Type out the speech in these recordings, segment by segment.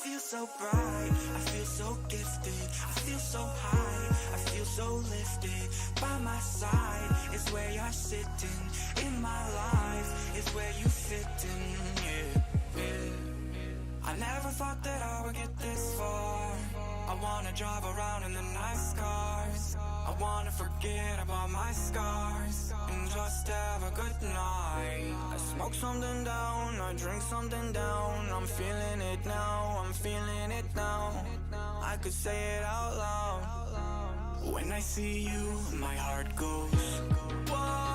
feel so bright, I feel so gifted, I feel so high, I feel so lifted. By my side is where you're sitting, in my life is where you fit in, yeah. I never thought that I would get this far. I wanna drive around in the nice cars, I wanna forget about my scars and just have a good night. I smoke something down, I drink something down, I'm feeling it now, I'm feeling it now. I could say it out loud. When I see you, my heart goes whoa.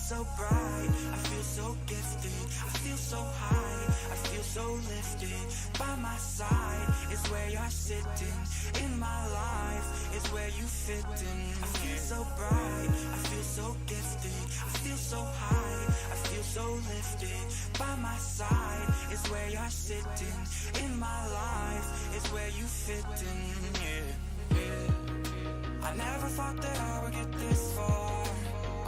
So bright, I feel so gifted, I feel so high, I feel so lifted. By my side is where you're sitting, in my life is where you fit in. I feel so bright, I feel so gifted, I feel so high, I feel so lifted. By my side is where you're sitting, in my life is where you fit in, yeah. I never thought that I would get this far.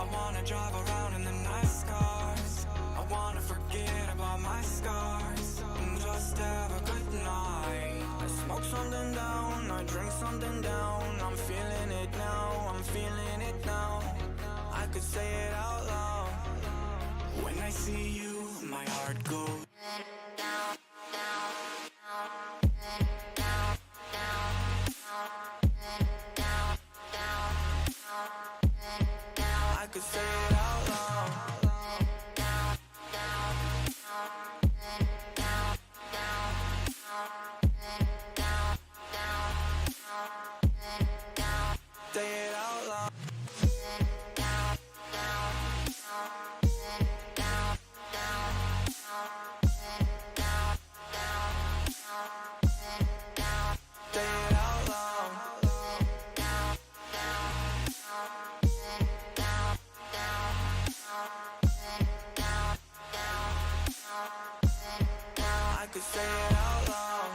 I wanna drive around in the nice cars, I wanna forget about my scars and just have a good night. I smoke something down, I drink something down, I'm feeling it now, I'm feeling it now. I could say it out loud. When I see you, my heart goes down, down, down, down, down, down, down. I could say it out loud. Down, down, down, down, down, down, down. Say it out loud. Down, down, down, down, down, down. Say it out loud. Down, I could say it out loud.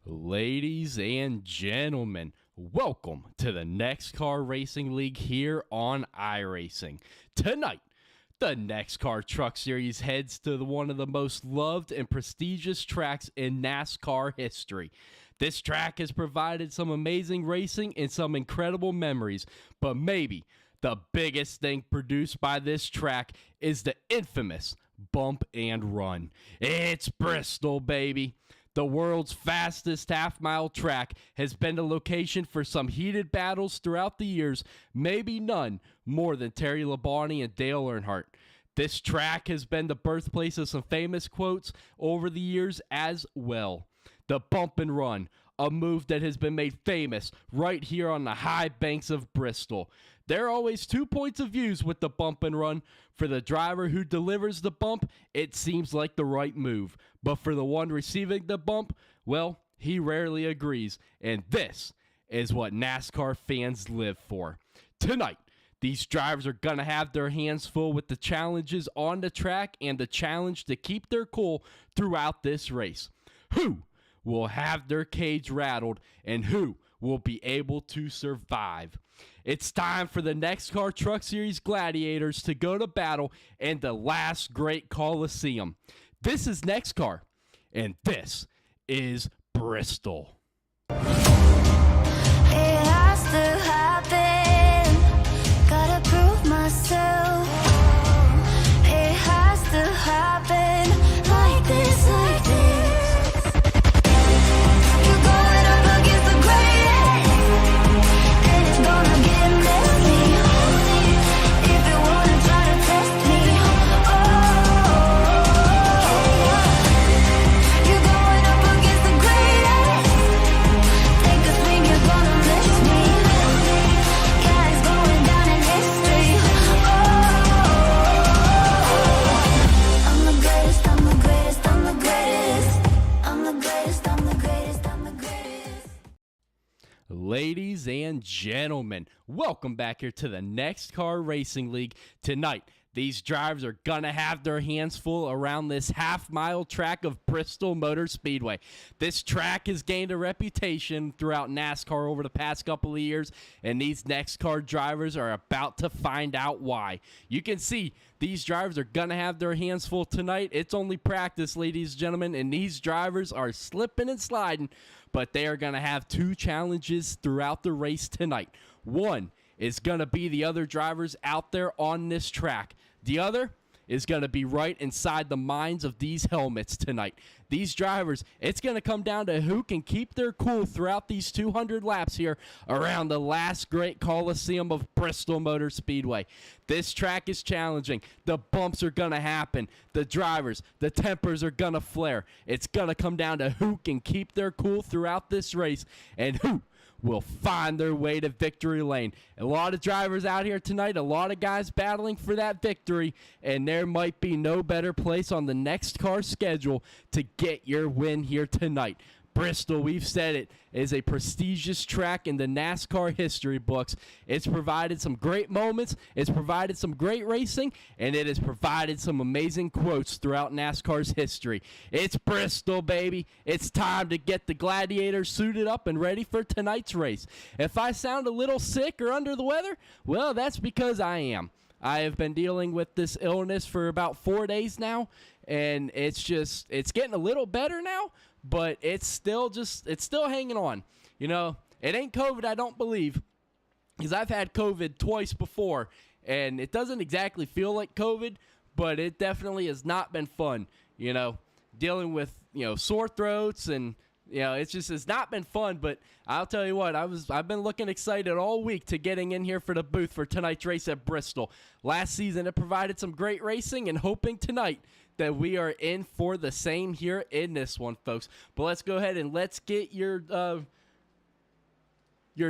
Ladies and gentlemen, welcome to the NEXXTCAR Racing League here on iRacing. Tonight, the NEXXTCAR Truck Series heads to one of the most loved and prestigious tracks in NASCAR history. This track has provided some amazing racing and some incredible memories, but maybe the biggest thing produced by this track is the infamous bump and run. It's Bristol, baby. The world's fastest half-mile track has been the location for some heated battles throughout the years, maybe none more than Terry Labonte and Dale Earnhardt. This track has been the birthplace of some famous quotes over the years as well. The bump and run, a move that has been made famous right here on the high banks of Bristol. There are always 2 points of views with the bump and run. For the driver who delivers the bump, it seems like the right move. But for the one receiving the bump, well, he rarely agrees. And this is what NASCAR fans live for. Tonight, these drivers are going to have their hands full with the challenges on the track and the challenge to keep their cool throughout this race. Who will have their cage rattled and who will be able to survive? It's time for the NEXXTCAR Truck Series Gladiators to go to battle in the last great Coliseum. This is NEXXTCAR, and this is Bristol. It has to happen. Gotta prove myself. It has to happen like this, like this. You're going up against the greatest, and it's gonna get messy. If you wanna try to test me, you're going up against the greatest. Take a swing, you're gonna miss me. Yeah, it's going down in history. I'm the greatest, I'm the greatest, I'm the greatest. I'm the greatest, I'm the greatest, I'm the greatest. Ladies and gentlemen, welcome back here to the NEXXTCAR Racing League. Tonight, these drivers are going to have their hands full around this half-mile track of Bristol Motor Speedway. This track has gained a reputation throughout NASCAR over the past couple of years, and these NEXXTCAR drivers are about to find out why. You can see these drivers are going to have their hands full tonight. It's only practice, ladies and gentlemen, and these drivers are slipping and sliding, but they are going to have 2 challenges throughout the race tonight. One is going to be the other drivers out there on this track. The other is going to be right inside the minds of these helmets tonight. These drivers, it's going to come down to who can keep their cool throughout these 200 laps here around the last great Coliseum of Bristol Motor Speedway. This track is challenging. The bumps are going to happen. The drivers, the tempers are going to flare. It's going to come down to who can keep their cool throughout this race and who will find their way to victory lane. A lot of drivers out here tonight, a lot of guys battling for that victory, and there might be no better place on the NEXXTCAR schedule to get your win here tonight. Bristol, we've said it, is a prestigious track in the NASCAR history books. It's provided some great moments, it's provided some great racing, and it has provided some amazing quotes throughout NASCAR's history. It's Bristol, baby. It's time to get the Gladiators suited up and ready for tonight's race. If I sound a little sick or under the weather, well, that's because I am. I have been dealing with this illness for about 4 days now, and it's getting a little better now, but it's still hanging on. You know, it ain't COVID, I don't believe, because I've had COVID twice before, and it doesn't exactly feel like COVID, but it definitely has not been fun, you know, dealing with, you know, sore throats, and, you know, it's not been fun. But I'll tell you what, I've been looking excited all week to getting in here for the booth for tonight's race at Bristol. Last season it provided some great racing, and hoping tonight that we are in for the same here in this one, folks. But let's go ahead and let's get your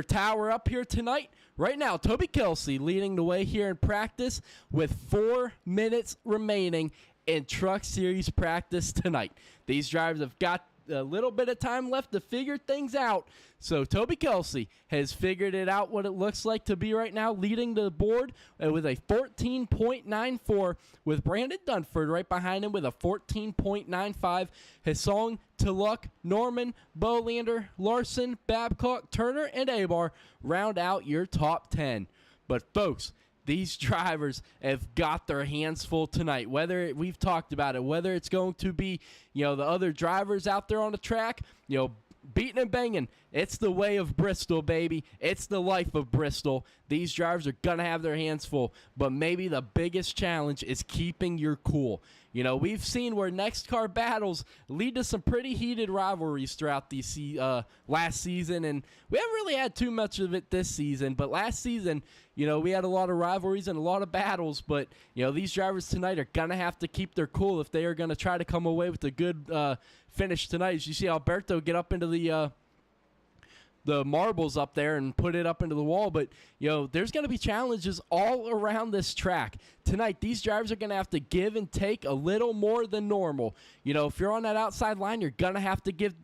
tower up here tonight. Right now, Toby Kelsey leading the way here in practice with 4 minutes remaining in Truck Series practice tonight. These drivers have got a little bit of time left to figure things out. So Toby Kelsey has figured it out what it looks like to be right now, leading the board with a 14.94, with Brandon Dunford right behind him with a 14.95. Hassan, Tulloch, Norman, Bolander, Larson, Babcock, Turner, and Abar round out your top 10. But folks, these drivers have got their hands full tonight. Whether we've talked about it, whether it's going to be, you know, the other drivers out there on the track, you know, beating and banging. It's the way of Bristol, baby. It's the life of Bristol. These drivers are going to have their hands full, but maybe the biggest challenge is keeping your cool. You know, we've seen where NEXXTCAR battles lead to some pretty heated rivalries throughout the last season, and we haven't really had too much of it this season, but last season, you know, we had a lot of rivalries and a lot of battles, but, you know, these drivers tonight are going to have to keep their cool if they are going to try to come away with a good finish tonight. As you see Alberto get up into the marbles up there and put it up into the wall. But, you know, there's going to be challenges all around this track. Tonight, these drivers are going to have to give and take a little more than normal. You know, if you're on that outside line, you're going to have to give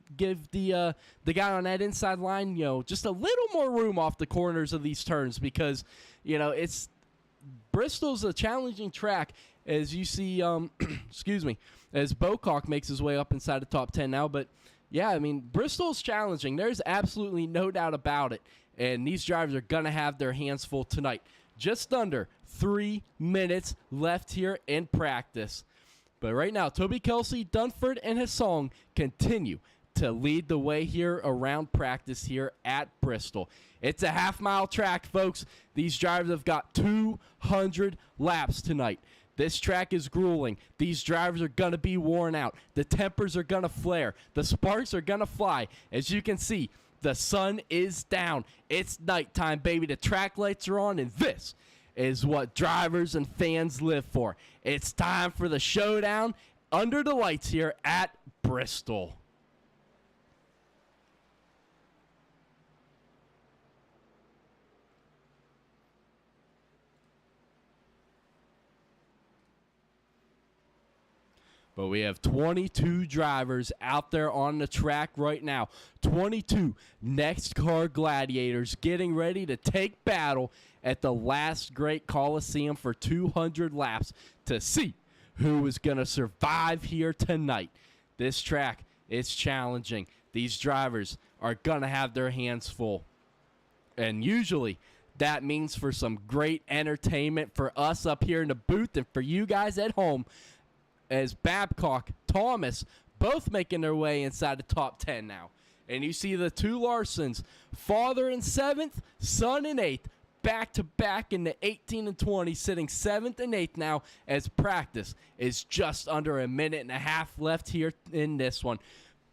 the guy on that inside line, you know, just a little more room off the corners of these turns, because, you know, Bristol's a challenging track, as you see, excuse me, as Bocock makes his way up inside the top 10 now. But, yeah, I mean, Bristol's challenging. There's absolutely no doubt about it. And these drivers are going to have their hands full tonight. Just under 3 minutes left here in practice. But right now, Toby Kelsey, Dunford, and Hassan continue to lead the way here around practice here at Bristol. It's a half-mile track, folks. These drivers have got 200 laps tonight. This track is grueling. These drivers are going to be worn out. The tempers are going to flare. The sparks are going to fly. As you can see, the sun is down. It's nighttime, baby. The track lights are on, and this is what drivers and fans live for. It's time for the showdown under the lights here at Bristol. But we have 22 drivers out there on the track right now. 22 NEXXTCAR Gladiators getting ready to take battle at the last great Coliseum for 200 laps to see who is going to survive here tonight. This track is challenging. These drivers are going to have their hands full. And usually that means for some great entertainment for us up here in the booth and for you guys at home, as Babcock, Thomas, both making their way inside the top 10 now. And you see the two Larsons, father in 7th, son in 8th, back-to-back in the 18 and 20, sitting 7th and 8th now, as practice is just under a minute and a half left here in this one.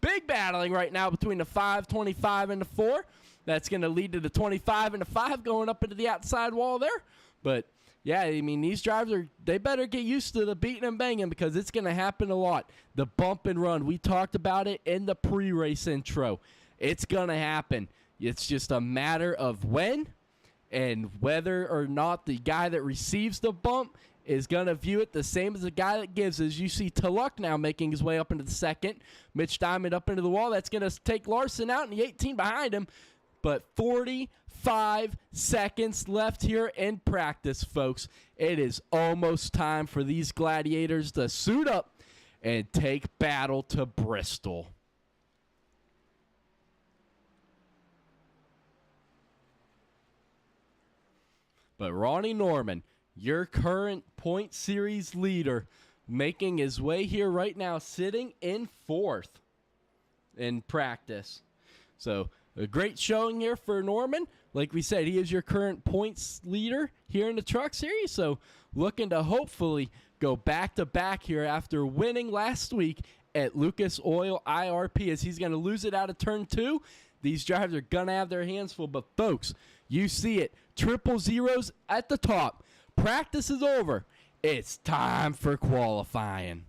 Big battling right now between the 5, 25, and the 4. That's going to lead to the 25 and the 5 going up into the outside wall there. But yeah, I mean, these drivers, they better get used to the beating and banging, because it's going to happen a lot. The bump and run, we talked about it in the pre-race intro. It's going to happen. It's just a matter of when and whether or not the guy that receives the bump is going to view it the same as the guy that gives. As you see Tullock now making his way up into the second. Mitch Diamond up into the wall. That's going to take Larson out, and the 18 behind him. But 45 seconds left here in practice, folks. It is almost time for these gladiators to suit up and take battle to Bristol. But Ronnie Norman, your current point series leader, making his way here right now, sitting in fourth in practice. So a great showing here for Norman. Like we said, he is your current points leader here in the Truck Series. So looking to hopefully go back-to-back here after winning last week at Lucas Oil IRP, as he's going to lose it out of turn 2. These drivers are going to have their hands full. But, folks, you see it. Triple zeros at the top. Practice is over. It's time for qualifying.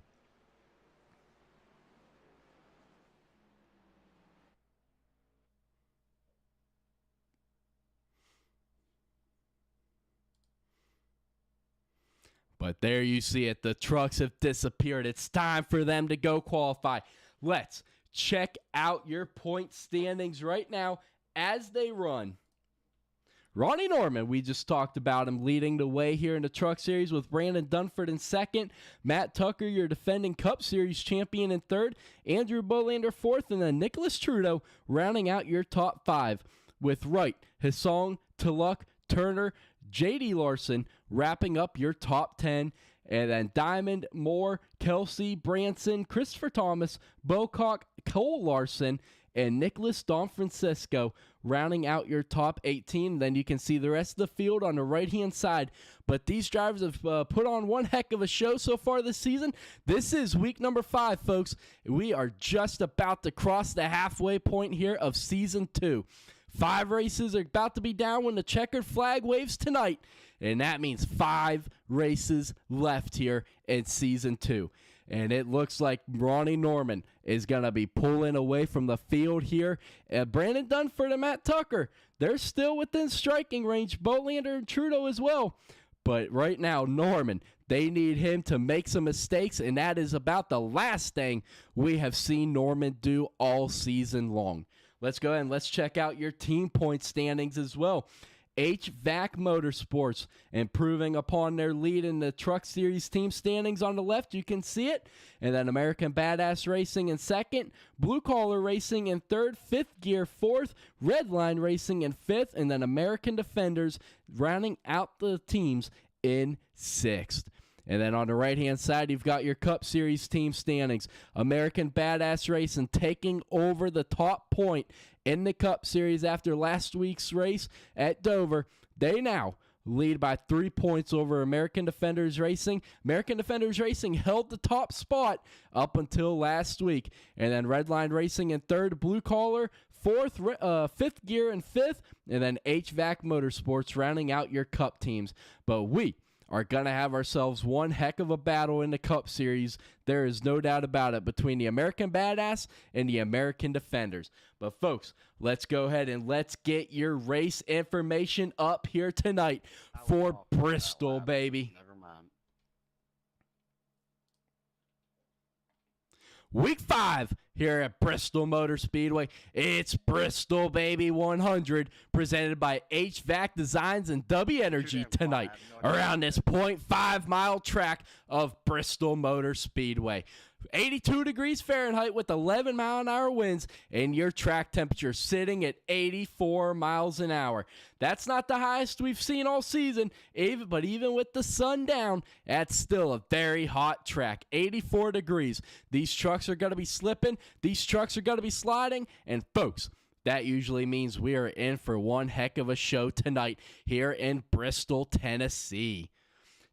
But there you see it. The trucks have disappeared. It's time for them to go qualify. Let's check out your point standings right now as they run. Ronnie Norman, we just talked about him leading the way here in the Truck Series with Brandon Dunford in second. Matt Tucker, your defending Cup Series champion, in third. Andrew Bolander fourth. And then Nicholas Trudeau rounding out your top 5 with Wright, Hissong, Tullock, Turner, J.D. Larson wrapping up your top 10. And then Diamond, Moore, Kelsey, Branson, Christopher Thomas, Bocock, Cole Larson, and Nicholas Don Francisco rounding out your top 18. Then you can see the rest of the field on the right-hand side. But these drivers have put on one heck of a show so far this season. This is week number 5, folks. We are just about to cross the halfway point here of season 2. 5 races are about to be down when the checkered flag waves tonight. And that means 5 races left here in season 2. And it looks like Ronnie Norman is going to be pulling away from the field here. Brandon Dunford and Matt Tucker, they're still within striking range. Bolander and Trudeau as well. But right now, Norman, they need him to make some mistakes, and that is about the last thing we have seen Norman do all season long. Let's go ahead and let's check out your team point standings as well. HVAC Motorsports improving upon their lead in the Truck Series team standings on the left. You can see it. And then American Badass Racing in second. Blue Collar Racing in third. Fifth Gear fourth. Redline Racing in fifth. And then American Defenders rounding out the teams in sixth. And then on the right-hand side, you've got your Cup Series team standings. American Badass Racing taking over the top point in the Cup Series after last week's race at Dover. They now lead by 3 points over American Defenders Racing. American Defenders Racing held the top spot up until last week. And then Redline Racing in third, Blue Collar, fourth, Fifth Gear in fifth, and then HVAC Motorsports rounding out your Cup teams. But we are going to have ourselves one heck of a battle in the Cup Series. There is no doubt about it between the American Badass and the American Defenders. But, folks, let's go ahead and let's get your race information up here tonight for Bristol, baby. Never mind. Week 5 here at Bristol Motor Speedway. It's Bristol Baby 100, presented by HVAC Designs and W Energy tonight around this 0.5 mile track of Bristol Motor Speedway. 82 degrees Fahrenheit with 11 mile an hour winds, and your track temperature sitting at 84 miles an hour. That's not the highest we've seen all season, but even with the sun down, that's still a very hot track. 84 degrees. These trucks are going to be slipping. These trucks are going to be sliding. And folks, that usually means we are in for one heck of a show tonight here in Bristol, Tennessee.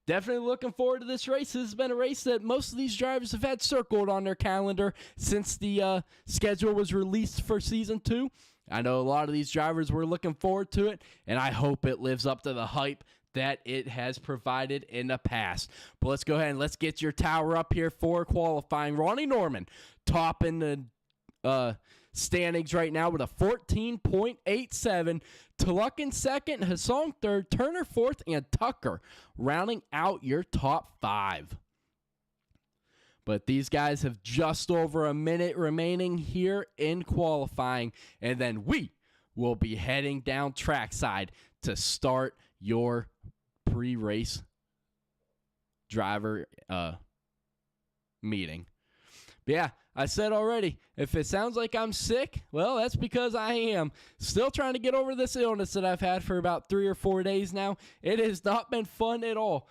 Definitely looking forward to this race. This has been a race that most of these drivers have had circled on their calendar since the schedule was released for Season 2. I know a lot of these drivers were looking forward to it, and I hope it lives up to the hype that it has provided in the past. But let's go ahead and let's get your tower up here for qualifying. Ronnie Norman topping the standings right now with a 14.87. Tulloch in second, Hassan third, Turner fourth, and Tucker rounding out your top 5. But these guys have just over a minute remaining here in qualifying, and then we will be heading down trackside to start your pre-race driver meeting. But yeah, I said already, if it sounds like I'm sick, well, that's because I am. Still trying to get over this illness that I've had for about 3 or 4 days now. It has not been fun at all.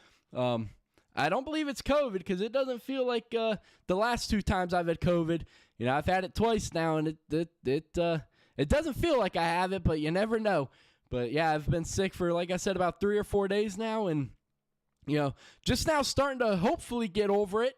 I don't believe it's COVID because it doesn't feel like the last 2 times I've had COVID. You know, I've had it twice now, and it doesn't feel like I have it, but you never know. But yeah, I've been sick for, like I said, about 3 or 4 days now, and you know, just now starting to hopefully get over it.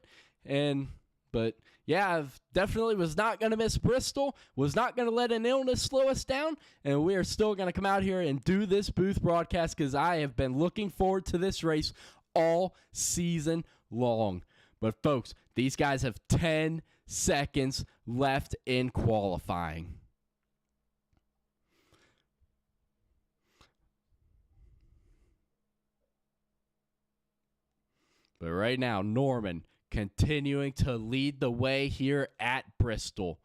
But yeah, I've definitely was not going to miss Bristol, was not going to let an illness slow us down, and we are still going to come out here and do this booth broadcast because I have been looking forward to this race all season long. But folks, these guys have 10 seconds left in qualifying. But right now, Norman continuing to lead the way here at Bristol.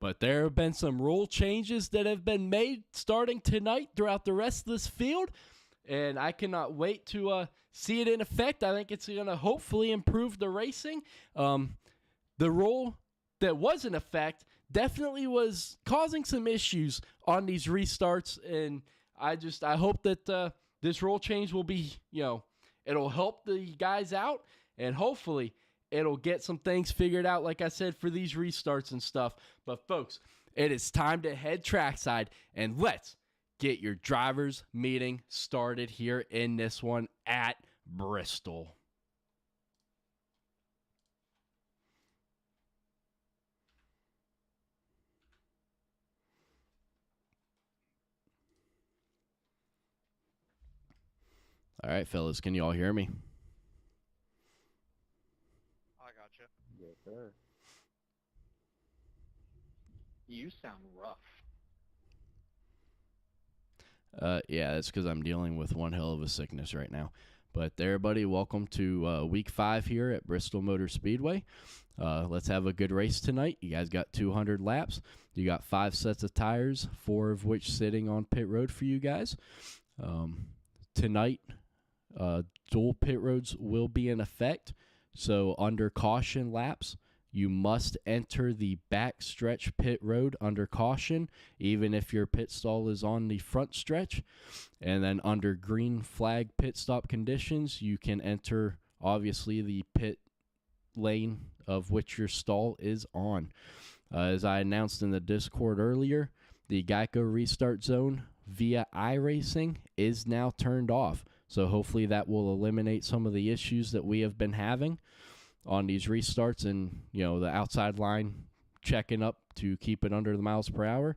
But there have been some rule changes that have been made starting tonight throughout the rest of this field, and I cannot wait to see it in effect. I think it's going to hopefully improve the racing. The rule that was in effect definitely was causing some issues on these restarts, and I hope that this rule change will be, it'll help the guys out, and hopefully it'll get some things figured out, like I said, for these restarts and stuff. But, folks, it is time to head trackside, and let's get your drivers' meeting started here in this one at Bristol. All right, fellas, can you all hear me? Yes, sir. You sound rough. Yeah, that's because I'm dealing with one hell of a sickness right now. But everybody, welcome to week 5 here at Bristol Motor Speedway. Let's have a good race tonight. You guys got 200 laps. You got 5 sets of tires, 4 of which sitting on pit road for you guys. Tonight, dual pit roads will be in effect. So under caution laps, you must enter the backstretch pit road under caution, even if your pit stall is on the front stretch. And then under green flag pit stop conditions, you can enter, obviously, the pit lane of which your stall is on. As I announced in the Discord earlier, the Geico restart zone via iRacing is now turned off. So hopefully that will eliminate some of the issues that we have been having on these restarts and, the outside line checking up to keep it under the miles per hour.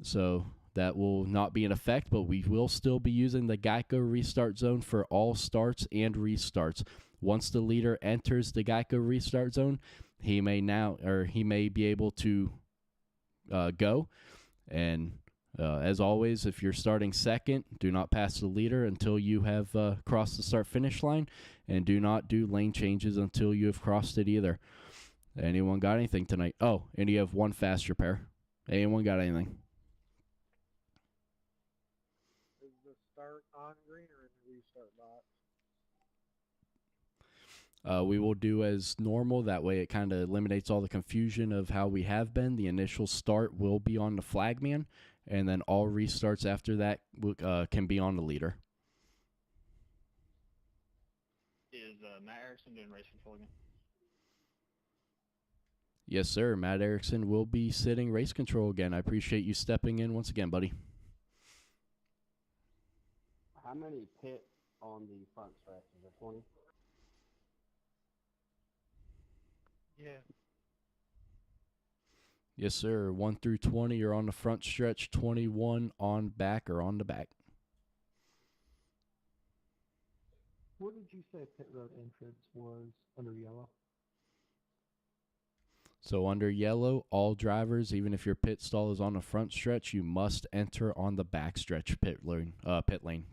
So that will not be in effect, but we will still be using the Geico restart zone for all starts and restarts. Once the leader enters the Geico restart zone, he may be able to go. And as always, if you're starting second, do not pass the leader until you have crossed the start-finish line, and do not do lane changes until you have crossed it either. Anyone got anything tonight? Oh, and you have 1 fast repair. Anyone got anything? Is the start on green or in the restart box? We will do as normal. That way it kind of eliminates all the confusion of how we have been. The initial start will be on the flagman, and then all restarts after that can be on the leader. Is Matt Erickson doing race control again? Yes, sir. Matt Erickson will be sitting race control again. I appreciate you stepping in once again, buddy. How many pit on the front stretch? Is there 20? Yeah. Yes, sir. 1 through 20 are on the front stretch, 21 on back or on the back. What did you say pit road entrance was under yellow? So under yellow, all drivers, even if your pit stall is on the front stretch, you must enter on the back stretch pit lane,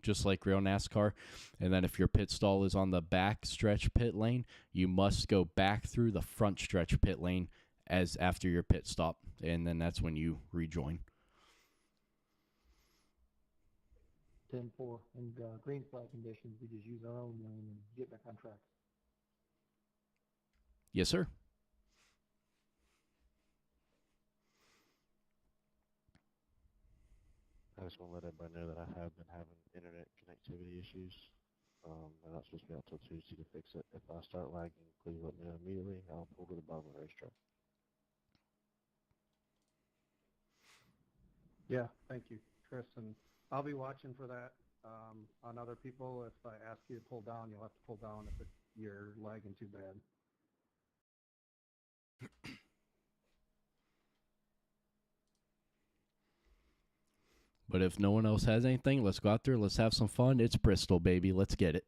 just like real NASCAR. And then if your pit stall is on the back stretch pit lane, you must go back through the front stretch pit lane as after your pit stop, and then that's when you rejoin. 10-4. And green flag conditions, we just use our own lane and get back on track. Yes, sir. I just want to let everybody know that I have been having internet connectivity issues. I'm not supposed to be out till Tuesday to fix it. If I start lagging, please let me know immediately. I'll pull to the bottom of the racetrack. Yeah, thank you, Chris. And I'll be watching for that on other people. If I ask you to pull down, you'll have to pull down if you're lagging too bad. But if no one else has anything, let's go out there. Let's have some fun. It's Bristol, baby. Let's get it.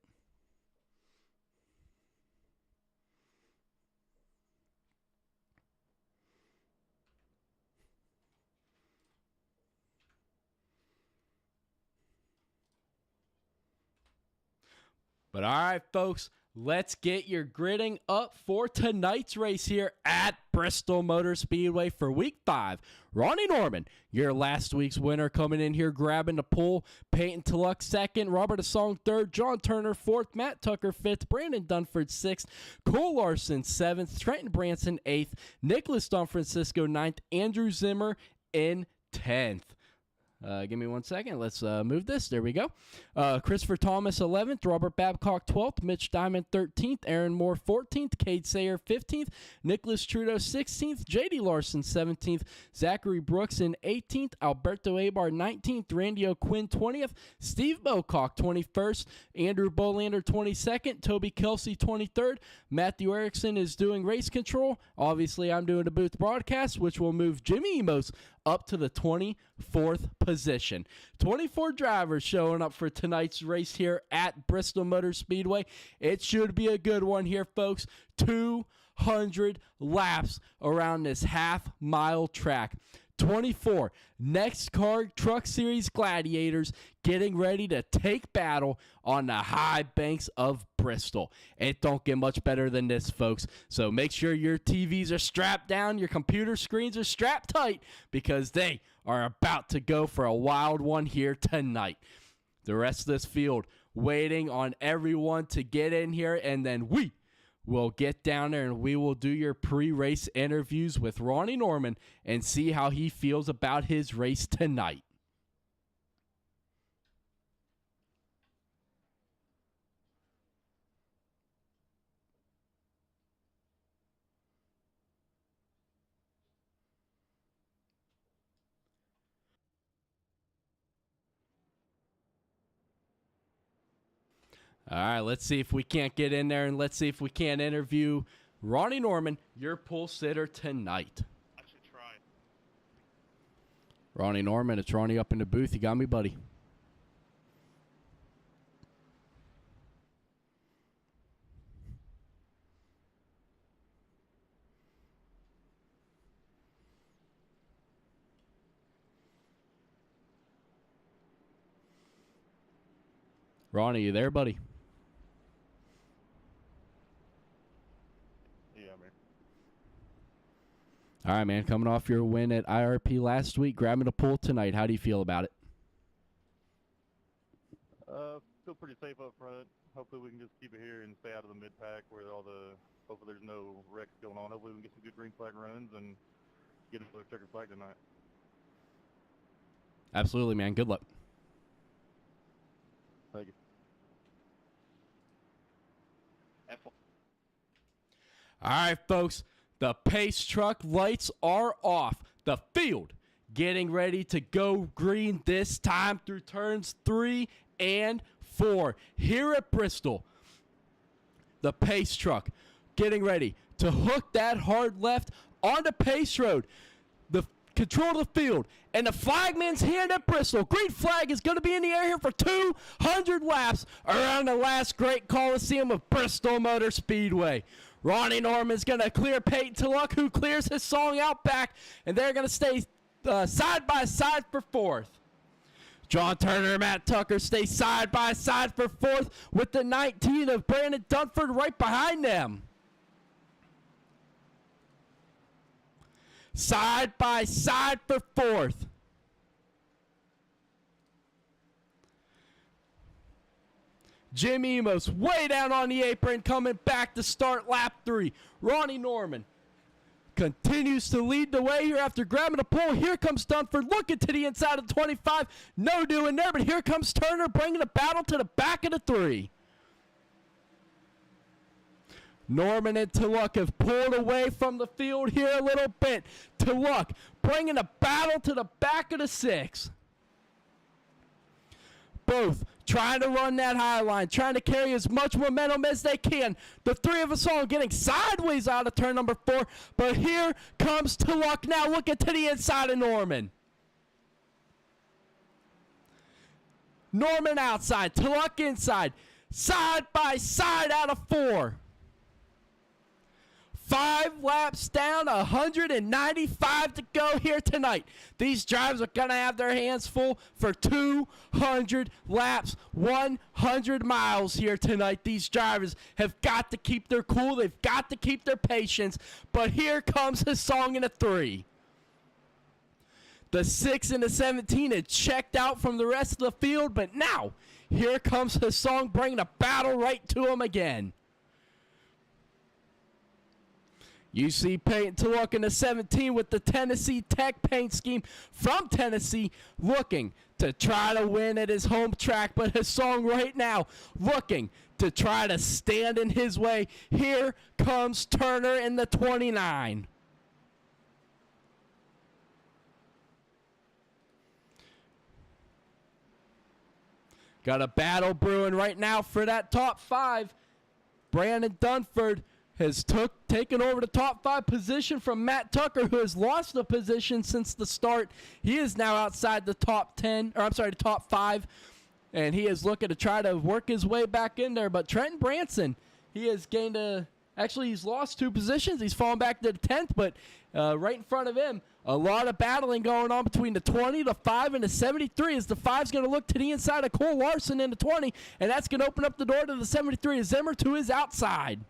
But all right, folks, let's get your gridding up for tonight's race here at Bristol Motor Speedway for Week 5. Ronnie Norman, your last week's winner, coming in here grabbing the pole. Peyton Tulloch second, Robert Asong third, John Turner fourth, Matt Tucker fifth, Brandon Dunford sixth, Cole Larson seventh, Trenton Branson eighth, Nicholas Don Francisco ninth, Andrew Zimmer in 10th. Give me 1 second. Let's move this. There we go. Christopher Thomas, 11th. Robert Babcock, 12th. Mitch Diamond, 13th. Aaron Moore, 14th. Cade Sayer, 15th. Nicholas Trudeau, 16th. J.D. Larson, 17th. Zachary Brooks in 18th. Alberto Abar, 19th. Randy O'Quinn, 20th. Steve Bocock, 21st. Andrew Bolander, 22nd. Toby Kelsey, 23rd. Matthew Erickson is doing race control. Obviously, I'm doing a booth broadcast, which will move Jimmy Emos up to the 24th position. 24 drivers showing up for tonight's race here at Bristol Motor Speedway. It should be a good one here, folks. 200 laps around this half-mile track. 24 NEXXTCAR Truck Series Gladiators getting ready to take battle on the high banks of Bristol. It don't get much better than this, folks. So make sure your TVs are strapped down, your computer screens are strapped tight, because they are about to go for a wild one here tonight. The rest of this field waiting on everyone to get in here, and then we'll get down there and we will do your pre-race interviews with Ronnie Norman and see how he feels about his race tonight. All right, let's see if we can't get in there, and let's see if we can't interview Ronnie Norman, your pole sitter tonight. I should try. Ronnie Norman, it's Ronnie up in the booth. You got me, buddy? Ronnie, you there, buddy? Yeah, man. All right, man. Coming off your win at IRP last week, grabbing a pole tonight. How do you feel about it? Feel pretty safe up front. Hopefully we can just keep it here and stay out of the mid-pack where hopefully there's no wrecks going on. Hopefully we can get some good green flag runs and get another checkered flag tonight. Absolutely, man. Good luck. Thank you. All right, folks. The pace truck lights are off. The field getting ready to go green this time through turns 3 and 4 here at Bristol. The pace truck getting ready to hook that hard left onto Pace Road. the control of the field. And the flagman's here at Bristol. Green flag is going to be in the air here for 200 laps around the last great Coliseum of Bristol Motor Speedway. Ronnie Norman's going to clear Peyton Tulloch, who clears his song out back, and they're going to stay side by side for fourth. John Turner and Matt Tucker stay side by side for fourth, with the 19 of Brandon Dunford right behind them. Side by side for fourth. Jim Emos way down on the apron, coming back to start lap 3. Ronnie Norman continues to lead the way here after grabbing a pole. Here comes Dunford looking to the inside of 25. No doing there, but here comes Turner bringing the battle to the back of the 3. Norman and Tulloch have pulled away from the field here a little bit. Tulloch bringing the battle to the back of the 6. Both trying to run that high line, trying to carry as much momentum as they can. The 3 of us all getting sideways out of turn number 4, but here comes Tulloch now looking to the inside of Norman. Norman outside, Tulloch inside, side by side out of 4. 5 laps down, 195 to go here tonight. These drivers are going to have their hands full for 200 laps, 100 miles here tonight. These drivers have got to keep their cool. They've got to keep their patience. But here comes Hassan in a 3. The 6 and the 17 had checked out from the rest of the field, but now here comes Hassan bringing a battle right to him again. You see Peyton Tulloch in the 17 with the Tennessee Tech paint scheme from Tennessee, looking to try to win at his home track. But Hassan right now looking to try to stand in his way. Here comes Turner in the 29. Got a battle brewing right now for that top 5. Brandon Dunford has taken over the top 5 position from Matt Tucker, who has lost the position since the start. He is now outside the top 10, or I'm sorry, the top 5, and he is looking to try to work his way back in there. But Trenton Branson, he has gained actually he's lost 2 positions. He's fallen back to the 10th, but right in front of him, a lot of battling going on between the 20, the 5, and the 73, as the 5's going to look to the inside of Cole Larson in the 20, and that's going to open up the door to the 73 of Zimmer to his outside.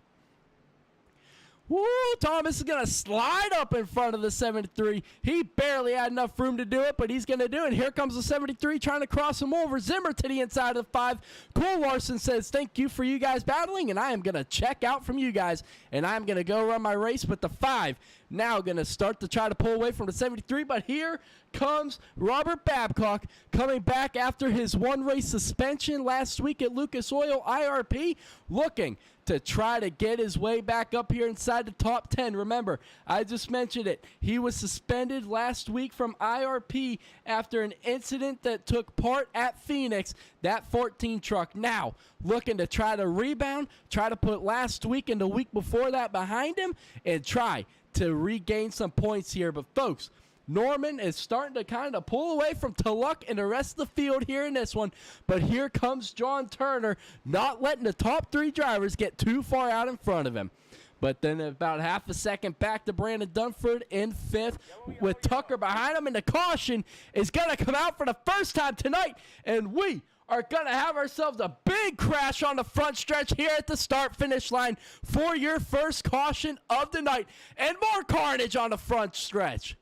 Woo, Thomas is going to slide up in front of the 73. He barely had enough room to do it, but he's going to do it. Here comes the 73 trying to cross him over. Zimmer to the inside of the 5. Cole Larson says, thank you for you guys battling, and I am going to check out from you guys, and I'm going to go run my race with the 5. Now going to start to try to pull away from the 73, but here comes Robert Babcock coming back after his 1-race suspension last week at Lucas Oil IRP, looking to try to get his way back up here inside the top 10. Remember, I just mentioned it. He was suspended last week from IRP after an incident that took part at Phoenix, that 14 truck. Now, looking to try to rebound, try to put last week and the week before that behind him, and try to regain some points here. But folks, Norman is starting to kind of pull away from Tulloch and the rest of the field here in this one. But here comes John Turner, not letting the top 3 drivers get too far out in front of him. But then about half a second back to Brandon Dunford in 5th with Tucker behind him. And the caution is going to come out for the first time tonight. And we are going to have ourselves a big crash on the front stretch here at the start-finish line for your first caution of the night. And more carnage on the front stretch.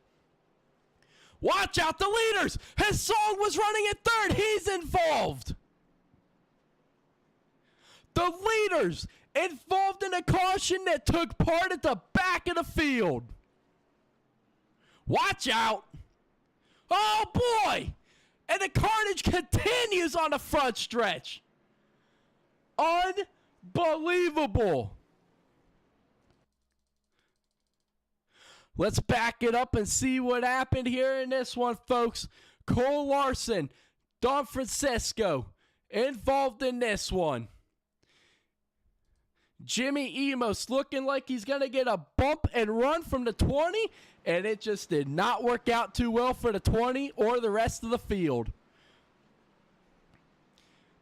Watch out, the leaders. Hassan was running at 3rd. He's involved. The leaders involved in a caution that took part at the back of the field. Watch out. Oh, boy. And the carnage continues on the front stretch. Unbelievable. Let's back it up and see what happened here in this one, folks. Cole Larson, Don Francisco, involved in this one. Jimmy Emos looking like he's going to get a bump and run from the 20, and it just did not work out too well for the 20 or the rest of the field.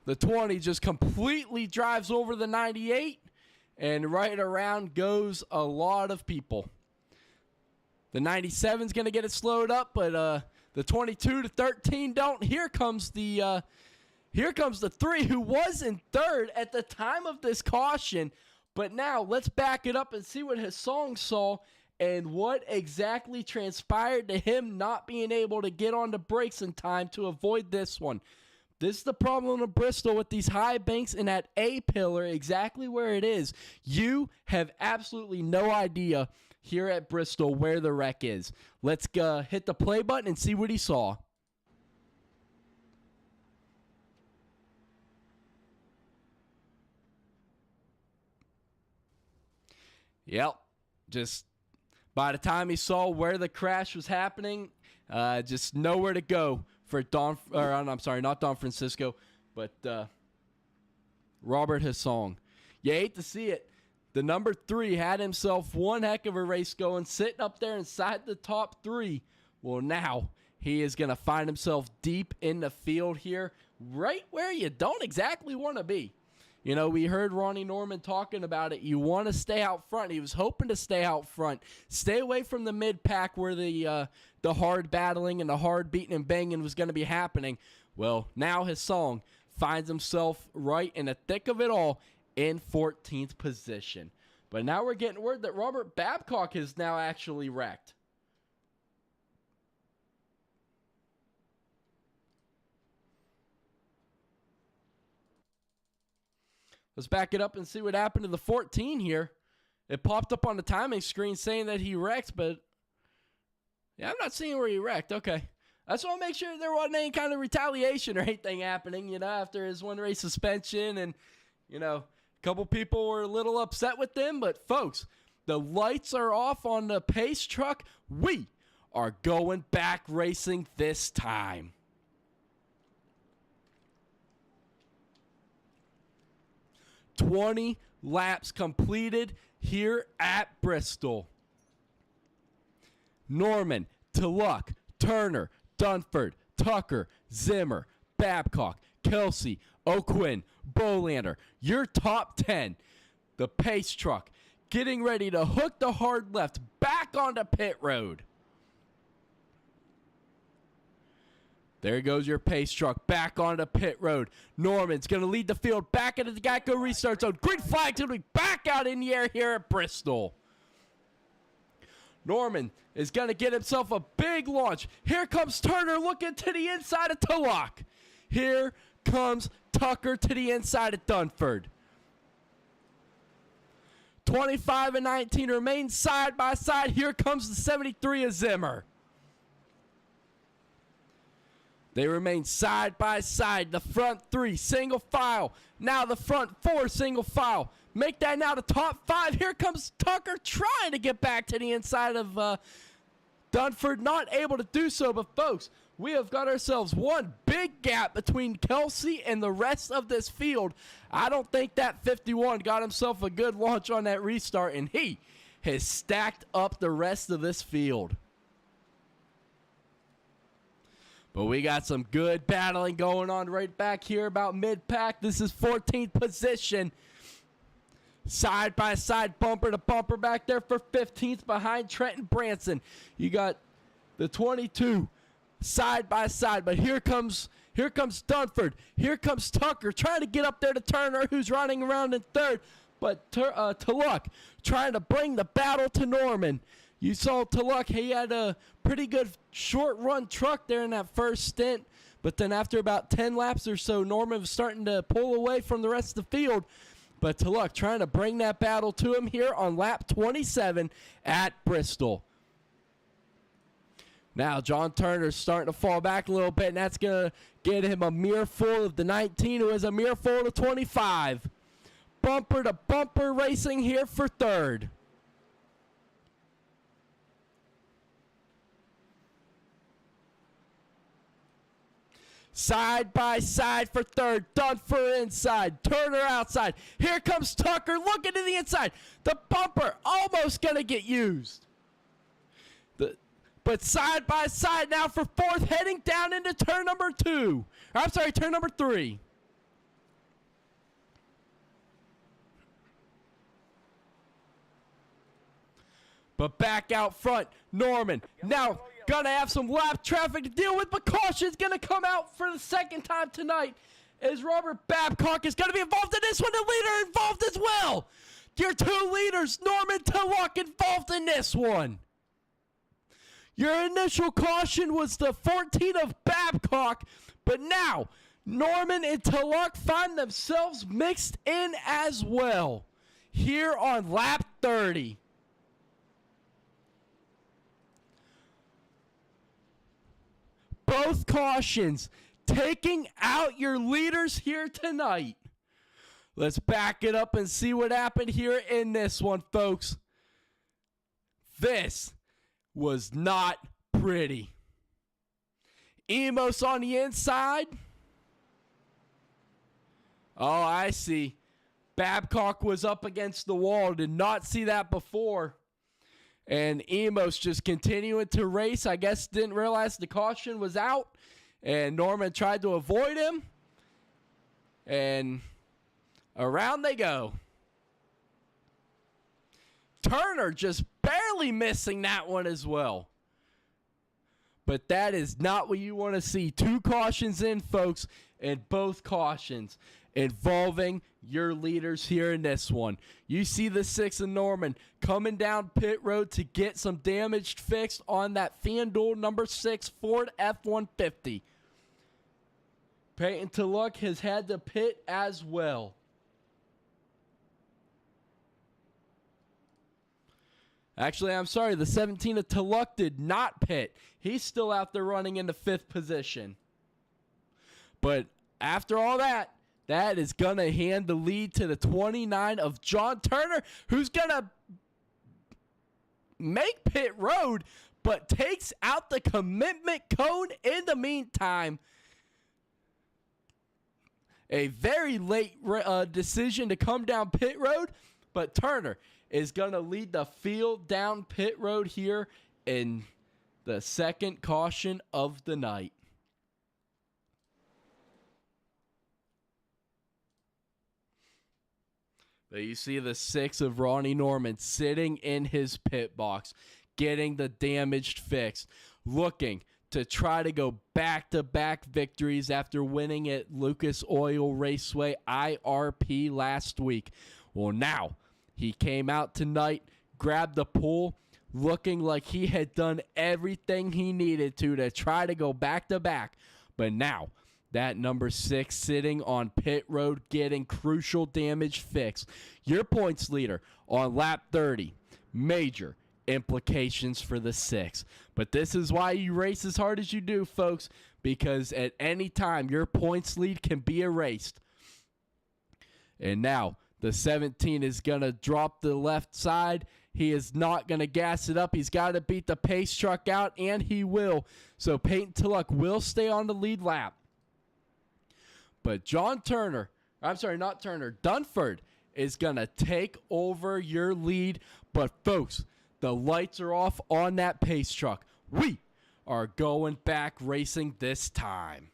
The 20 just completely drives over the 98, and right around goes a lot of people. The 97's going to get it slowed up, but the 22 to 13 don't. Here comes the 3 who was in third at the time of this caution. But now let's back it up and see what his song saw and what exactly transpired to him not being able to get on the brakes in time to avoid this one. This is the problem of Bristol with these high banks and that A pillar exactly where it is. You have absolutely no idea here at Bristol where the wreck is. Let's hit the play button and see what he saw. Yep, just by the time he saw where the crash was happening, just nowhere to go for not Don Francisco, but Robert Hassong. You hate to see it. The number 3 had himself one heck of a race going, sitting up there inside the top 3. Well, now he is going to find himself deep in the field here, right where you don't exactly want to be. You know, we heard Ronnie Norman talking about it. You want to stay out front. He was hoping to stay out front. Stay away from the mid-pack where the hard battling and the hard beating and banging was going to be happening. Well, now Hassong finds himself right in the thick of it all in 14th position. But now we're getting word that Robert Babcock is now actually wrecked. Let's back it up and see what happened to the 14 here. It popped up on the timing screen saying that he wrecked, but yeah, I'm not seeing where he wrecked. Okay. I just want to make sure there wasn't any kind of retaliation or anything happening, you know, after his one race suspension. And, you know, a couple people were a little upset with him. But, folks, the lights are off on the pace truck. We are going back racing this time. "20 laps completed here at Bristol. Norman, Tulloch, Turner, Dunford, Tucker, Zimmer, Babcock, Kelsey, O'Quinn, Bolander. Your top 10. The pace truck getting ready to hook the hard left back onto pit road. There goes your pace truck back onto pit road. Norman's going to lead the field back into the Geico restart zone. Green flag's going to be back out in the air here at Bristol. Norman is going to get himself a big launch. Here comes Turner looking to the inside of Tulloch. Here comes Tucker to the inside of Dunford. 25 and 19 remain side by side. Here comes the 73 of Zimmer. They remain side by side. The front 3, single file. Now the front 4, single file. Make that now the top 5. Here comes Tucker trying to get back to the inside of Dunford. Not able to do so, but folks, we have got ourselves one big gap between Kelsey and the rest of this field. I don't think that 51 got himself a good launch on that restart, and he has stacked up the rest of this field. But we got some good battling going on right back here about mid-pack. This is 14th position. Side by side, bumper to bumper back there for 15th behind Trenton Branson. You got the 22 side by side, but here comes Dunford. Here comes Tucker trying to get up there to Turner, who's running around in third. But Tulloch trying to bring the battle to Norman. You saw Tulloch, he had a pretty good short-run truck there in that first stint. But then after about 10 laps or so, Norman was starting to pull away from the rest of the field. But Tulloch trying to bring that battle to him here on lap 27 at Bristol. Now John Turner's starting to fall back a little bit, and that's going to get him a mirror full of the 19, who is a mirror full of the 25. Bumper to bumper racing here for third. Side by side for third. Dunford inside. Turner outside. Here comes Tucker looking to the inside. The bumper almost going to get used. But side by side now for fourth, heading down into turn number 2. I'm sorry, turn number 3. But back out front, Norman now gonna have some lap traffic to deal with, but caution's gonna come out for the second time tonight as Robert Babcock is gonna be involved in this one. The leader involved as well. Your 2 leaders, Norman Tullock, involved in this one. Your initial caution was the 14 of Babcock, but now Norman and Tullock find themselves mixed in as well here on lap 30. Both cautions taking out your leaders here tonight. Let's back it up and see what happened here in this one, folks. This was not pretty. Emos on the inside. Oh, I see. Babcock was up against the wall. Did not see that before. And Emos just continuing to race. I guess didn't realize the caution was out. And Norman tried to avoid him. And around they go. Turner just barely missing that one as well. But that is not what you want to see. 2 cautions in, folks, and both cautions involving your leaders here in this one. You see the 6 of Norman coming down pit road to get some damage fixed on that FanDuel number 6 Ford F-150. Peyton Tullock has had to pit as well. Actually, I'm sorry, the 17 of Tullock did not pit. He's still out there running in the 5th position. But after all that, that is going to hand the lead to the 29 of John Turner, who's going to make pit road, but takes out the commitment cone in the meantime. A very late decision to come down pit road, but Turner is going to lead the field down pit road here in the second caution of the night. But you see the 6 of Ronnie Norman sitting in his pit box, getting the damaged fixed, looking to try to go back-to-back victories after winning at Lucas Oil Raceway IRP last week. Well, now he came out tonight, grabbed the pole, looking like he had done everything he needed to try to go back-to-back. But now, that number 6 sitting on pit road getting crucial damage fixed. Your points leader on lap 30. Major implications for the 6. But this is why you race as hard as you do, folks, because at any time your points lead can be erased. And now the 17 is going to drop the left side. He is not going to gas it up. He's got to beat the pace truck out, and he will. So Peyton Tullock will stay on the lead lap. But Dunford is going to take over your lead. But folks, the lights are off on that pace truck. We are going back racing this time.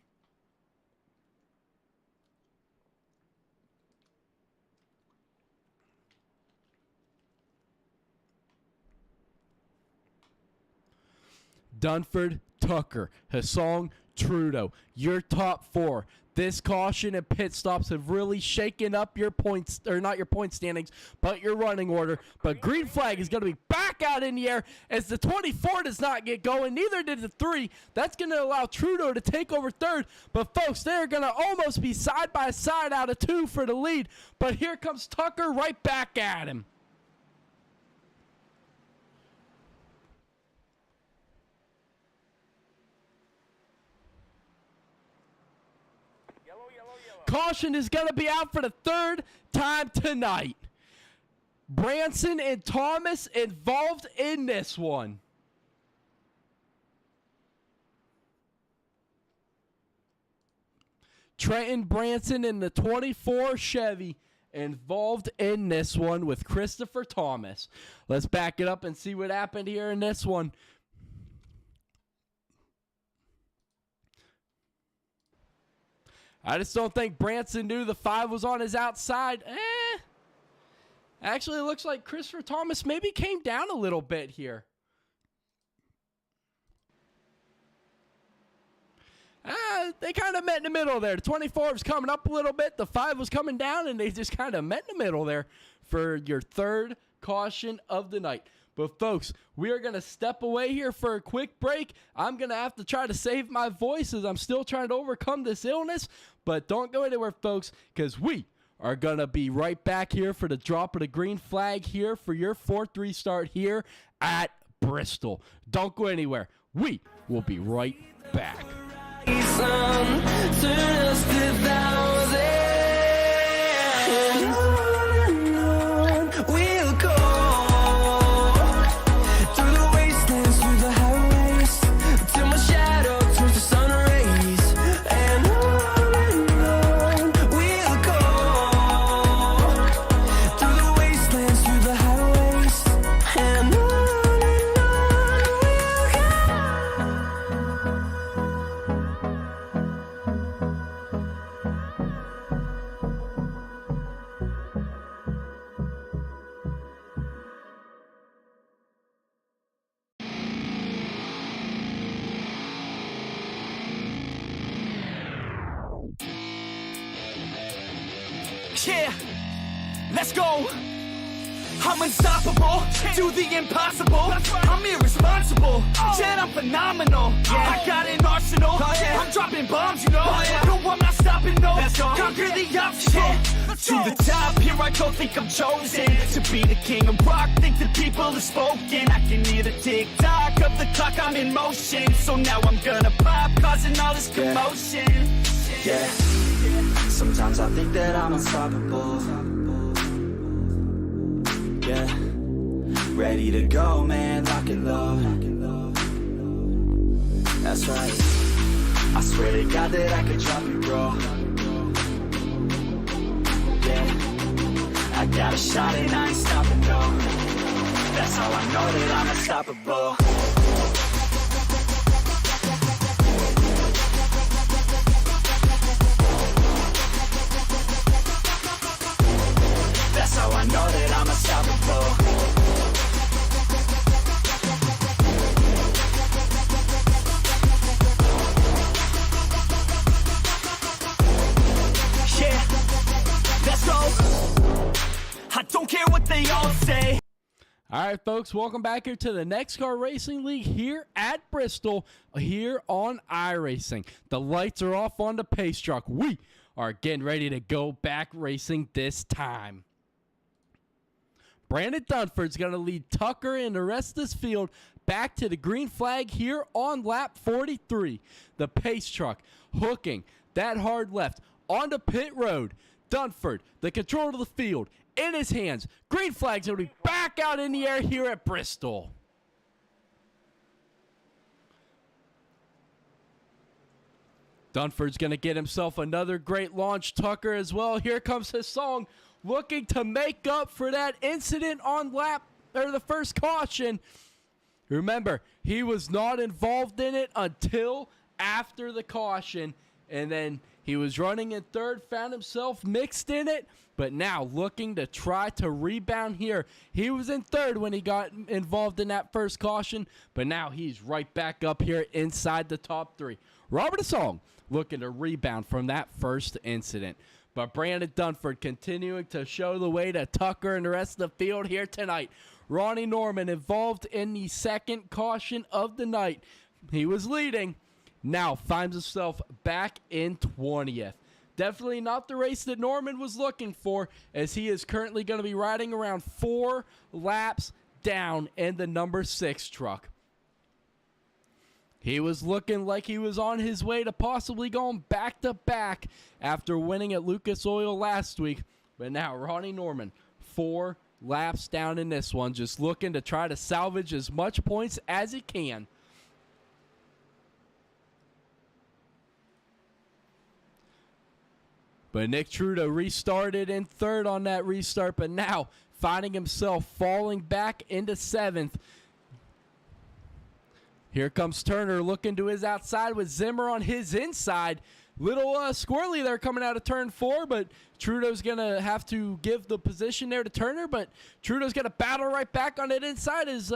Dunford, Tucker, Hassong, Trudeau, your top 4. This caution and pit stops have really shaken up your points, or not your point standings, but your running order. But green flag is going to be back out in the air as the 24 does not get going. Neither did the 3. That's going to allow Trudeau to take over 3rd. But folks, they're going to almost be side by side out of 2 for the lead. But here comes Tucker right back at him. Caution is going to be out for the 3rd time tonight. Branson and Thomas involved in this one. Trenton Branson in the 24 Chevy involved in this one with Christopher Thomas. Let's back it up and see what happened here in this one. I just don't think Branson knew the 5 was on his outside. Actually, it looks like Christopher Thomas maybe came down a little bit here. They kind of met in the middle there. The 24 was coming up a little bit. The 5 was coming down, and they just kind of met in the middle there for your third caution of the night. But, folks, we are going to step away here for a quick break. I'm going to have to try to save my voice as I'm still trying to overcome this illness. But don't go anywhere, folks, because we are going to be right back here for the drop of the green flag here for your 4-3 start here at Bristol. Don't go anywhere. We will be right back. Turn us to thousands. We'll go through the wastelands, through the highways, till my shadow turns to sun rays. And on we'll go through the wastelands, through the highways, and on we'll go. Yeah, let's go. I'm unstoppable, do the impossible. I'm irresponsible, yet I'm phenomenal. I got an arsenal, I'm dropping bombs, you know. No, I'm not stopping, no. Conquer the obstacle. To the top, here I go, think I'm chosen to be the king of rock, think the people have spoken. I can hear the tick-tock of the clock, I'm in motion. So now I'm gonna pop, causing all this commotion. Yeah, sometimes I think that I'm unstoppable. Yeah, ready to go, man, lock it low. That's right, I swear to God that I could drop it, bro. Yeah, I got a shot and I ain't stopping, no. That's how I know that I'm unstoppable. That's how I know that I'm unstoppable. Yeah, let's go. I don't care what they all say. All right, folks, welcome back here to the NEXXTCAR Racing League here at Bristol, here on iRacing. The lights are off on the pace truck. We are getting ready to go back racing this time. Brandon Dunford's going to lead Tucker and the rest of this field back to the green flag here on lap 43. The pace truck hooking that hard left onto pit road. Dunford, the control of the field, in his hands. Green flag's going to be back out in the air here at Bristol. Dunford's going to get himself another great launch. Tucker as well. Here comes his song, looking to make up for that incident on the first caution. Remember, he was not involved in it until after the caution, and then he was running in third, found himself mixed in it, but now looking to try to rebound here. He was in third when he got involved in that first caution, but now he's right back up here inside the top 3. Robert Asong looking to rebound from that first incident. But Brandon Dunford continuing to show the way to Tucker and the rest of the field here tonight. Ronnie Norman involved in the second caution of the night. He was leading. Now finds himself back in 20th. Definitely not the race that Norman was looking for, as he is currently going to be riding around 4 laps down in the number 6 truck. He was looking like he was on his way to possibly going back-to-back after winning at Lucas Oil last week. But now Ronnie Norman, 4 laps down in this one, just looking to try to salvage as much points as he can. But Nick Trudeau restarted in third on that restart, but now finding himself falling back into seventh. Here comes Turner looking to his outside with Zimmer on his inside. Little squirrely there coming out of turn 4, but Trudeau's going to have to give the position there to Turner, but Trudeau's going to battle right back on it inside as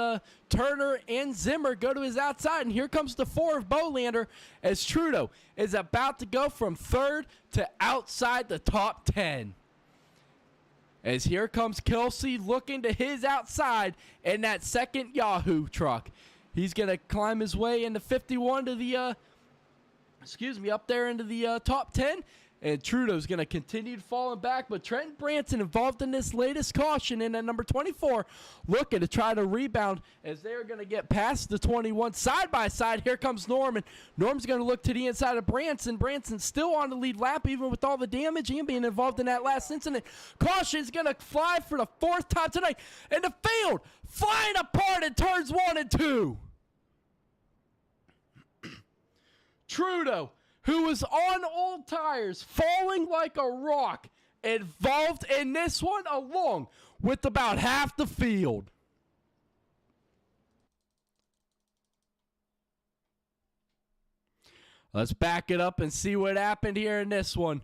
Turner and Zimmer go to his outside. And here comes the 4 of Bolander as Trudeau is about to go from third to outside the top 10. As here comes Kelsey looking to his outside in that second Yahoo truck. He's going to climb his way into 51 to the, up there into the top 10. And Trudeau's going to continue falling back. But Trent Branson involved in this latest caution in at number 24, looking to try to rebound as they're going to get past the 21 side by side. Here comes Norman. Norman's going to look to the inside of Branson. Branson's still on the lead lap, even with all the damage and being involved in that last incident. Caution's going to fly for the 4th time tonight. And the field flying apart in turns 1 and 2. Trudeau, who was on old tires, falling like a rock, involved in this one along with about half the field. Let's back it up and see what happened here in this one.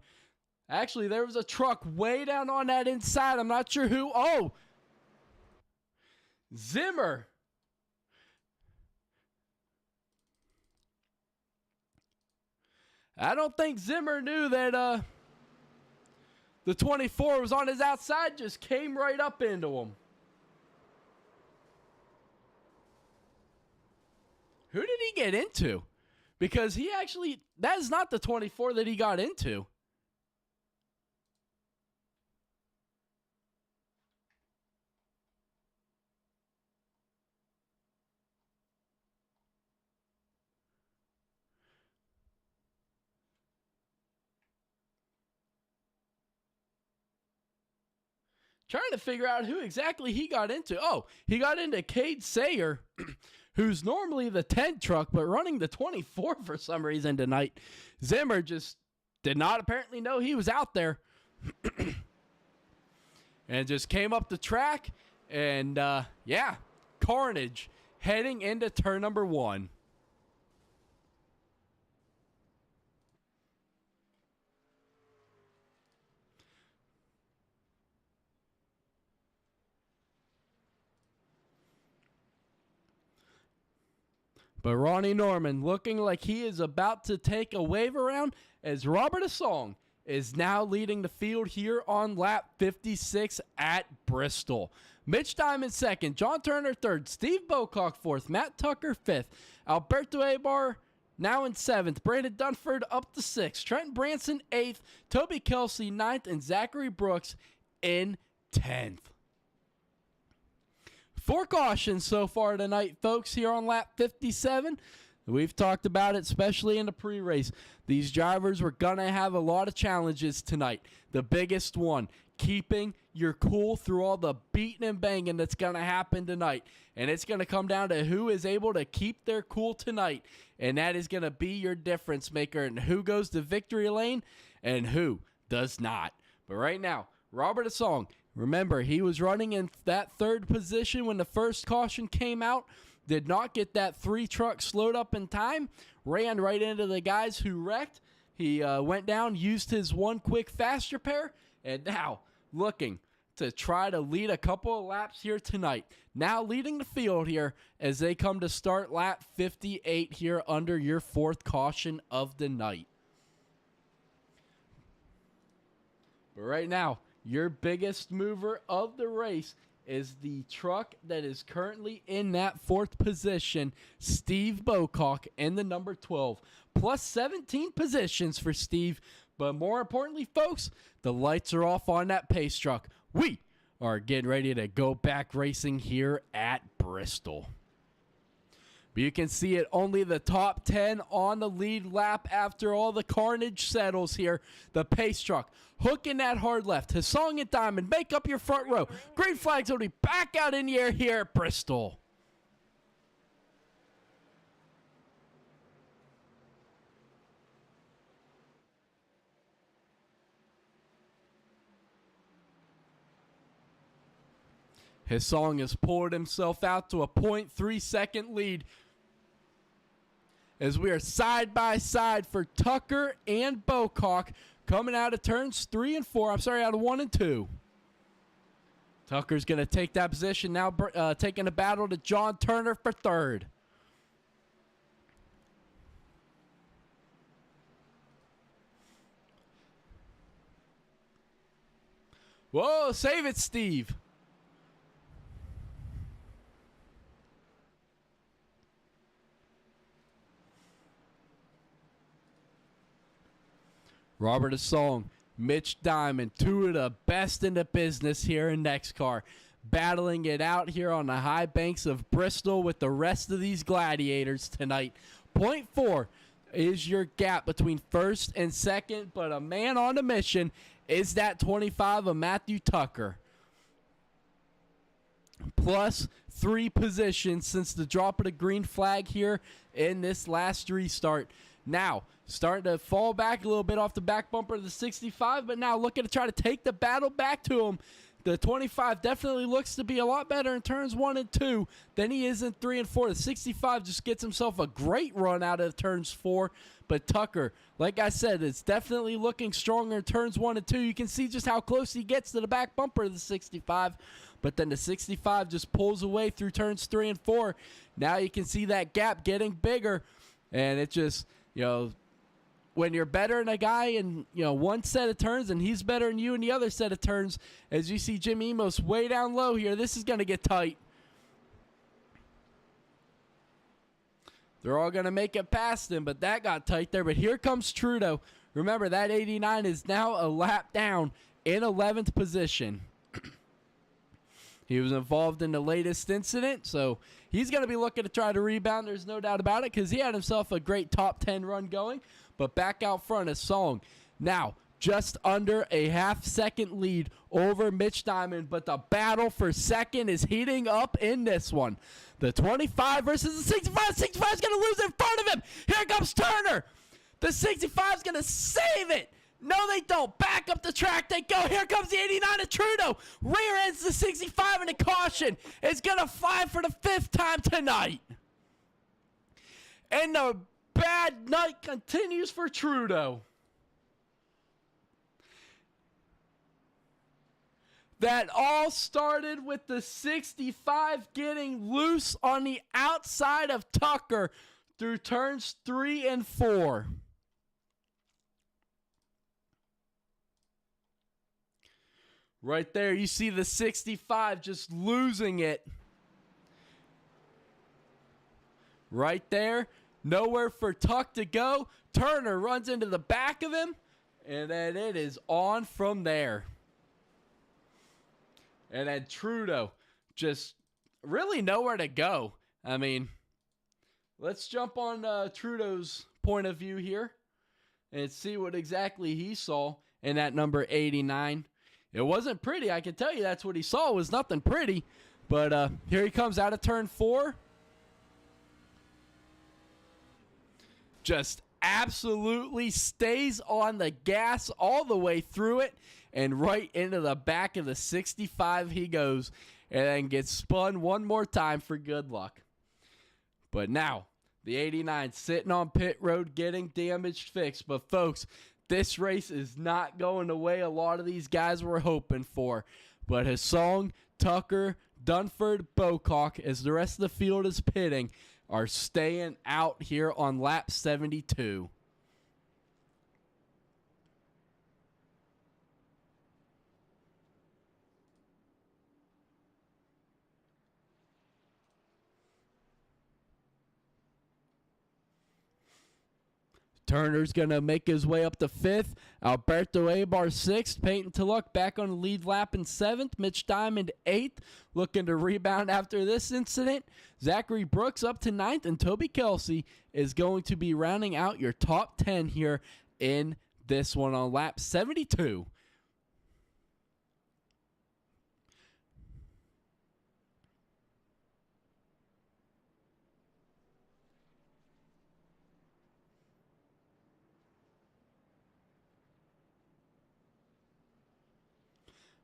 Actually, there was a truck way down on that inside. I'm not sure who. Oh, Zimmer. I don't think Zimmer knew that the 24 was on his outside, just came right up into him. Who did he get into? Because that is not the 24 that he got into. Trying to figure out who exactly he got into. Oh, he got into Cade Sayer, who's normally the 10 truck, but running the 24 for some reason tonight. Zimmer just did not apparently know he was out there. And just came up the track. And, carnage heading into turn number 1. But Ronnie Norman looking like he is about to take a wave around as Robert Asong is now leading the field here on lap 56 at Bristol. Mitch Diamond second, John Turner third, Steve Bocock fourth, Matt Tucker fifth, Alberto Abar now in 7th, Brandon Dunford up to 6th, Trent Branson 8th, Toby Kelsey 9th, and Zachary Brooks in 10th. 4 cautions so far tonight, folks, here on lap 57. We've talked about it, especially in the pre-race. These drivers were going to have a lot of challenges tonight. The biggest one, keeping your cool through all the beating and banging that's going to happen tonight. And it's going to come down to who is able to keep their cool tonight. And that is going to be your difference maker and who goes to victory lane and who does not. But right now, Robert Asong, remember, he was running in that 3rd position when the first caution came out. Did not get that 3 truck slowed up in time. Ran right into the guys who wrecked. He went down, used his 1 quick fast repair, and now looking to try to lead a couple of laps here tonight. Now leading the field here as they come to start lap 58 here under your 4th caution of the night. But right now, your biggest mover of the race is the truck that is currently in that 4th position, Steve Bocock in the number 12. Plus 17 positions for Steve. But more importantly, folks, the lights are off on that pace truck. We are getting ready to go back racing here at Bristol. But you can see it, only the top 10 on the lead lap after all the carnage settles here. The pace truck hooking that hard left. Hasong and Diamond, make up your front row. Green flags will be back out in the air here at Bristol. His song has pulled himself out to a 0.3 second lead as we are side by side for Tucker and Bocock coming out of turns 3 and 4. I'm sorry, out of 1 and 2. Tucker's going to take that position now, taking a battle to John Turner for third. Whoa, save it, Steve. Robert Asong, Mitch Diamond, two of the best in the business here in NEXXTCAR, battling it out here on the high banks of Bristol with the rest of these gladiators tonight. 0.4 is your gap between first and second, but a man on a mission is that 25 of Matthew Tucker. Plus 3 positions since the drop of the green flag here in this last restart. Now, starting to fall back a little bit off the back bumper of the 65, but now looking to try to take the battle back to him. The 25 definitely looks to be a lot better in turns 1 and 2 than he is in 3 and 4. The 65 just gets himself a great run out of turns 4, but Tucker, like I said, it's definitely looking stronger in turns 1 and 2. You can see just how close he gets to the back bumper of the 65, but then the 65 just pulls away through turns 3 and 4. Now you can see that gap getting bigger, and it just, when you're better than a guy in, one set of turns and he's better than you in the other set of turns, as you see Jim Emos way down low here, this is going to get tight. They're all going to make it past him, but that got tight there. But here comes Trudeau. Remember, that 89 is now a lap down in 11th position. He was involved in the latest incident, so he's going to be looking to try to rebound. There's no doubt about it, because he had himself a great top 10 run going. But back out front is Song. Now, just under a half-second lead over Mitch Diamond, but the battle for second is heating up in this one. The 25 versus the 65. 65 is going to lose in front of him. Here comes Turner. The 65 is going to save it. No, they don't. Back up the track they go. Here comes the 89 of Trudeau. Rear ends the 65, and a caution is going to fly for the 5th time tonight. And the bad night continues for Trudeau. That all started with the 65 getting loose on the outside of Tucker through turns 3 and 4. Right there, you see the 65 just losing it. Right there, nowhere for Tuck to go. Turner runs into the back of him, and then it is on from there. And then Trudeau just really nowhere to go. I mean, let's jump on Trudeau's point of view here and see what exactly he saw in that number 89. It wasn't pretty. I can tell you that's what he saw. It was nothing pretty. But here he comes out of turn 4. Just absolutely stays on the gas all the way through it. And right into the back of the 65 he goes. And then gets spun one more time for good luck. But now, the 89 sitting on pit road getting damage fixed. But folks, this race is not going the way a lot of these guys were hoping for. But Hasong, Tucker, Dunford, Bocock, as the rest of the field is pitting, are staying out here on lap 72. Turner's going to make his way up to 5th. Alberto Abar 6th. Peyton Tulloch back on the lead lap in 7th. Mitch Diamond 8th. Looking to rebound after this incident. Zachary Brooks up to 9th. And Toby Kelsey is going to be rounding out your top 10 here in this one on lap 72.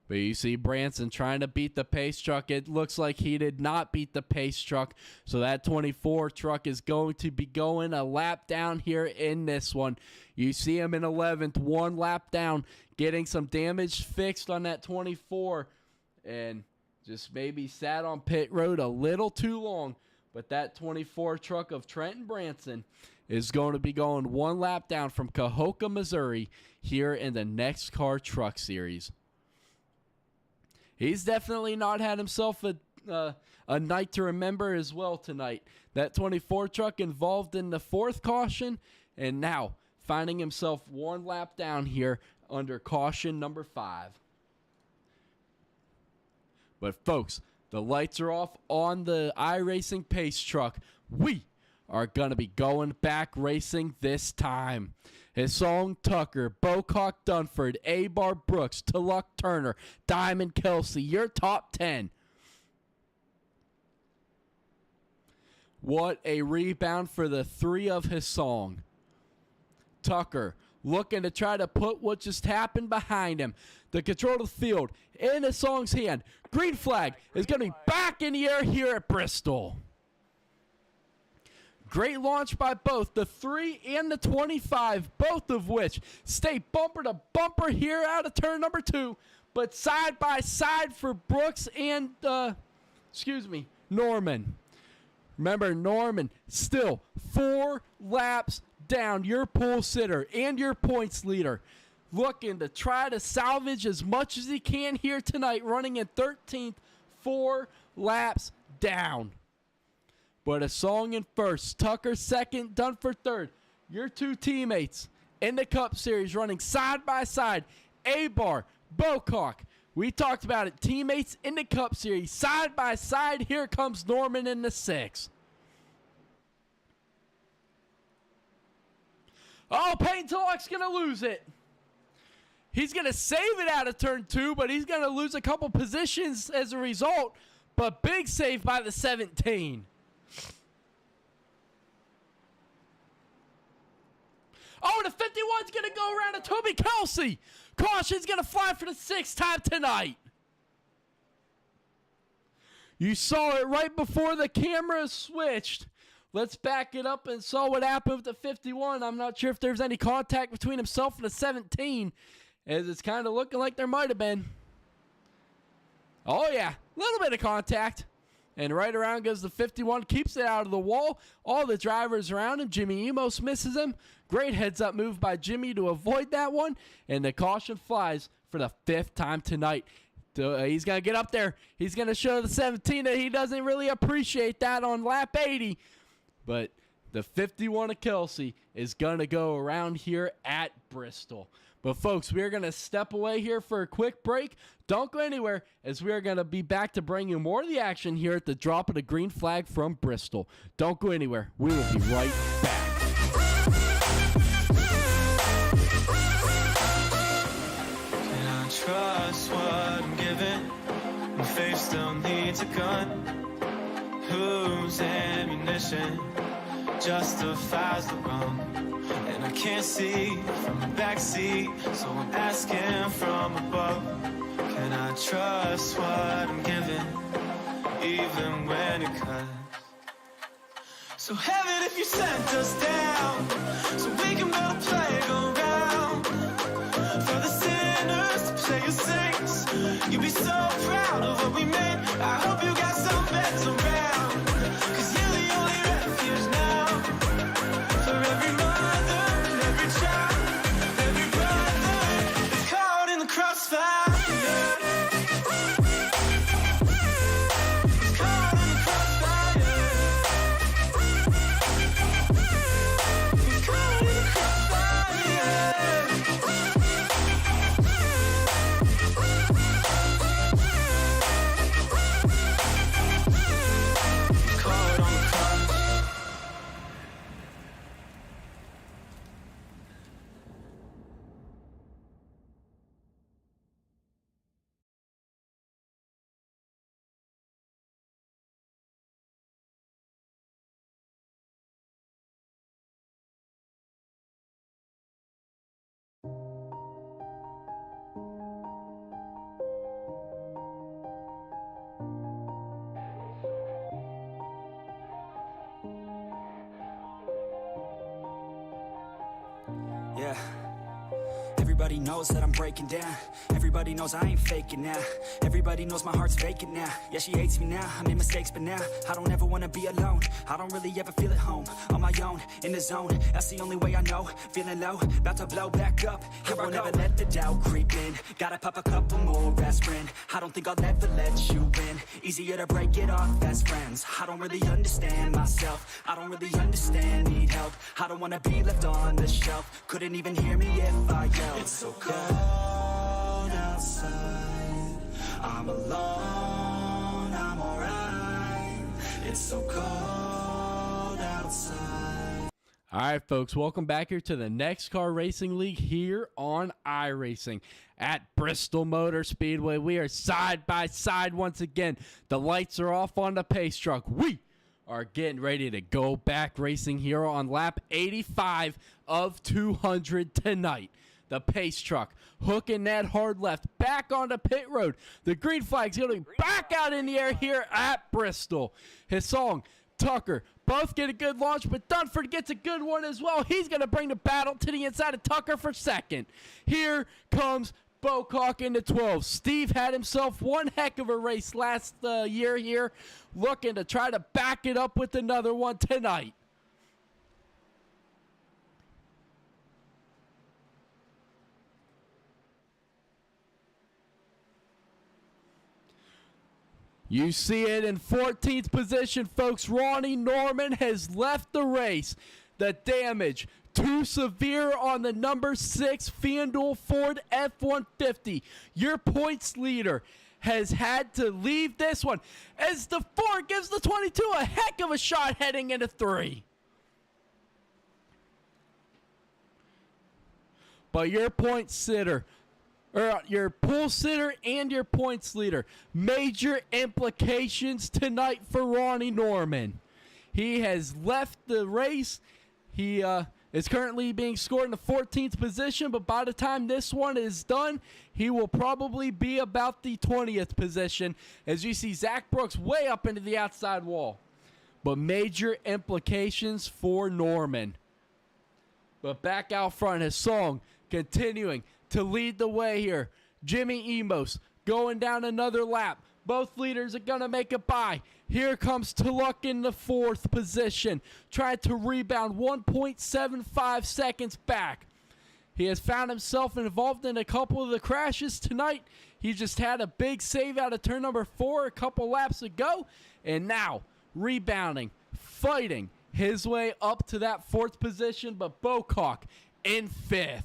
But you see Branson trying to beat the pace truck. It looks like he did not beat the pace truck. So that 24 truck is going to be going a lap down here in this one. You see him in 11th, 1 lap down, getting some damage fixed on that 24. And just maybe sat on pit road a little too long. But that 24 truck of Trenton Branson is going to be going 1 lap down from Cahokia, Missouri here in the NEXXTCAR Truck Series. He's definitely not had himself a night to remember as well tonight. That 24 truck involved in the 4th caution, and now finding himself 1 lap down here under caution number 5. But folks, the lights are off on the iRacing pace truck. We are going to be going back racing this time. Hissong Tucker, Bocock Dunford, A-Bar Brooks, Tulloch Turner, Diamond Kelsey, your top 10. What a rebound for the 3 of Hissong. Tucker looking to try to put what just happened behind him. The control of the field in Hissong's hand. Green flag is going to be back in the air here at Bristol. Great launch by both, the 3 and the 25, both of which stay bumper to bumper here out of turn number 2, but side by side for Brooks and, Norman. Remember, Norman still 4 laps down, your pole sitter and your points leader, looking to try to salvage as much as he can here tonight, running in 13th, 4 laps down. But a song in first, Tucker second, Dunford third. Your 2 teammates in the Cup Series running side by side. A-Bar, Bocock. We talked about it. Teammates in the Cup Series, side by side. Here comes Norman in the 6. Oh, Peyton Tulloch's going to lose it. He's going to save it out of turn 2, but he's going to lose a couple positions as a result. But big save by the 17. Oh, the 51's going to go around to Toby Kelsey. Caution's going to fly for the 6th time tonight. You saw it right before the camera switched. Let's back it up and saw what happened with the 51. I'm not sure if there's any contact between himself and the 17, as it's kind of looking like there might have been. Oh, yeah, a little bit of contact. And right around goes the 51, keeps it out of the wall. All the drivers around him. Jimmy Emos misses him. Great heads-up move by Jimmy to avoid that one. And the caution flies for the 5th time tonight. He's going to get up there. He's going to show the 17 that he doesn't really appreciate that on lap 80. But the 51 of Kelsey is going to go around here at Bristol. But, folks, we're going to step away here for a quick break. Don't go anywhere, as we are going to be back to bring you more of the action here at the drop of the green flag from Bristol. Don't go anywhere. We will be right back. Can I trust what I'm given? My faith still needs a gun. Whose ammunition justifies the wrong? And I can't see from the backseat, so I'm asking from above. Can I trust what I'm given, even when it cuts? So heaven, if you sent us down, so we can build a playground for the sinners to play as saints. You'd be so proud of what we made. I hope you got some beds around, 'cause you're the only refuge now for every mother and every child, every brother that's caught in the crossfire. Yeah. Everybody knows that I'm breaking down. Everybody knows I ain't faking now. Everybody knows my heart's vacant now. Yeah, she hates me now. I made mistakes, but now I don't ever wanna be alone. I don't really ever feel at home. On my own, in the zone. That's the only way I know. Feeling low, about to blow back up. I won't ever let the doubt creep in. Gotta pop a couple more aspirin. I don't think I'll ever let you in. Easier to break it off as friends. I don't really understand myself. I don't really understand, need help. I don't wanna be left on the shelf. Couldn't even hear me if I yelled. It's so cold outside. I'm alone, I'm alright. It's so cold outside. All right, folks, welcome back here to the NEXXTCAR Racing League here on iRacing at Bristol Motor Speedway. We are side by side once again. The lights are off on the pace truck. We are getting ready to go back racing here on lap 85 of 200 tonight. The pace truck hooking that hard left back onto pit road. The green flag's going to be back out in the air here at Bristol. Hissong, Tucker, both get a good launch, but Dunford gets a good one as well. He's going to bring the battle to the inside of Tucker for second. Here comes Bocock into 12. Steve had himself one heck of a race last year here, looking to try to back it up with another one tonight. You see it in 14th position, folks. Ronnie Norman has left the race. The damage too severe on the number 6 FanDuel Ford F-150. Your points leader has had to leave this one as the 4 gives the 22 a heck of a shot heading into 3. But your point sitter, or your pole sitter and your points leader, major implications tonight for Ronnie Norman. He has left the race. He is currently being scored in the 14th position, but by the time this one is done, he will probably be about the 20th position, as you see Zach Brooks way up into the outside wall. But major implications for Norman. But back out front, his song continuing to lead the way here. Jimmy Emos going down another lap. Both leaders are going to make it by. Here comes Tulloch in the 4th position, trying to rebound 1.75 seconds back. He has found himself involved in a couple of the crashes tonight. He just had a big save out of turn number 4 a couple laps ago, and now rebounding, fighting his way up to that 4th position, but Bocock in 5th.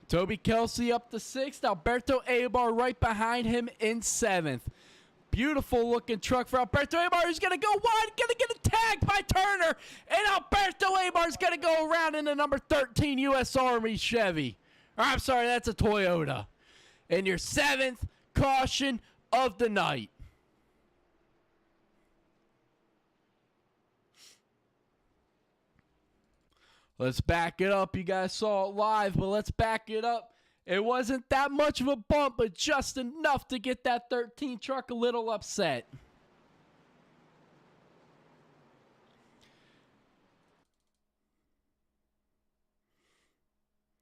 Toby Kelsey up to 6th. Alberto Abar right behind him in 7th. Beautiful looking truck for Alberto Abar, who's going to go wide, going to get tagged by Turner. And Alberto Abar's going to go around in the number 13 U.S. Army Chevy. Or, I'm sorry, that's a Toyota. And your 7th caution of the night. Let's back it up. You guys saw it live, but let's back it up. It wasn't that much of a bump, but just enough to get that 13 truck a little upset.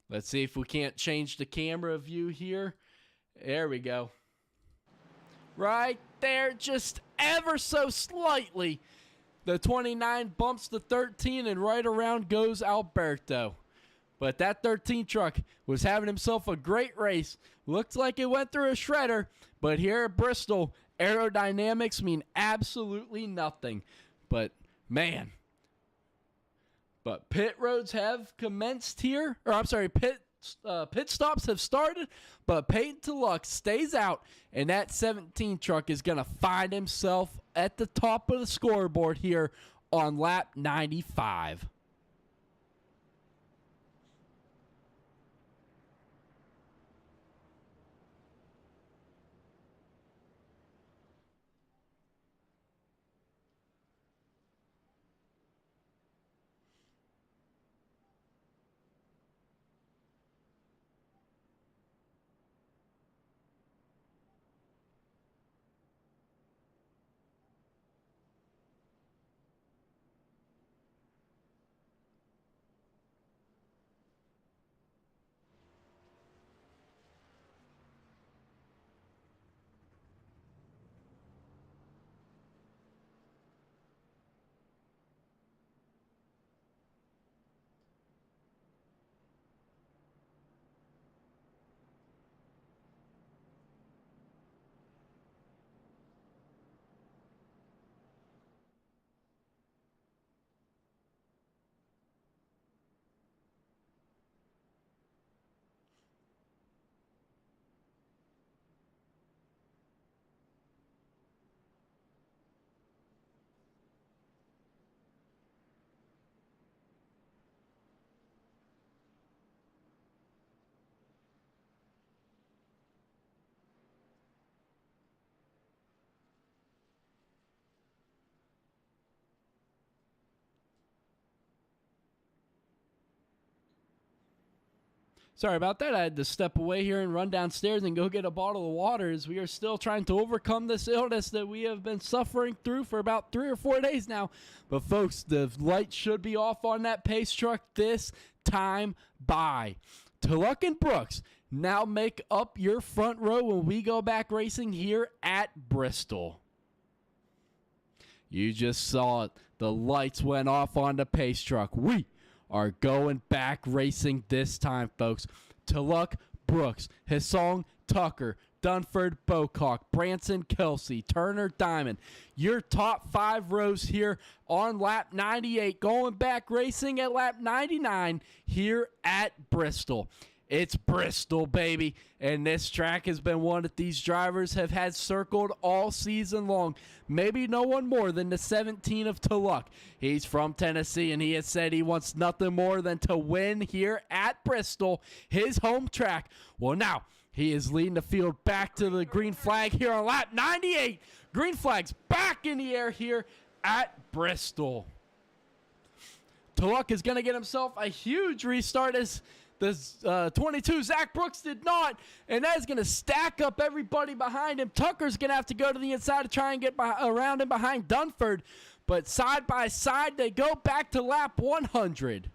Let's see if we can't change the camera view here. There we go. Right there, just ever so slightly. The 29 bumps the 13, and right around goes Alberto. But that 13 truck was having himself a great race. Looked like it went through a shredder, but here at Bristol, aerodynamics mean absolutely nothing. But, man. But pit roads have commenced here. Or, I'm sorry, pit stops have started, but Peyton Tulloch stays out, and that 17 truck is going to find himself at the top of the scoreboard here on lap 95. Sorry about that. I had to step away here and run downstairs and go get a bottle of water as we are still trying to overcome this illness that we have been suffering through for about 3 or 4 days now. But, folks, the light should be off on that pace truck this time by. Tulloch and Brooks now make up your front row when we go back racing here at Bristol. You just saw it. The lights went off on the pace truck. We are going back racing this time, folks. Tulloch, Brooks, Hissong, Tucker, Dunford, Bocock, Branson, Kelsey, Turner, Diamond. Your top 5 rows here on lap 98, going back racing at lap 99 here at Bristol. It's Bristol, baby, and this track has been one that these drivers have had circled all season long. Maybe no one more than the 17 of Tulloch. He's from Tennessee, and he has said he wants nothing more than to win here at Bristol, his home track. Well, now he is leading the field back to the green flag here on lap 98. Green flag's back in the air here at Bristol. Tulloch is going to get himself a huge restart as the 22, Zach Brooks, did not, and that is going to stack up everybody behind him. Tucker's going to have to go to the inside to try and get around him behind Dunford, but side by side, they go back to lap 100.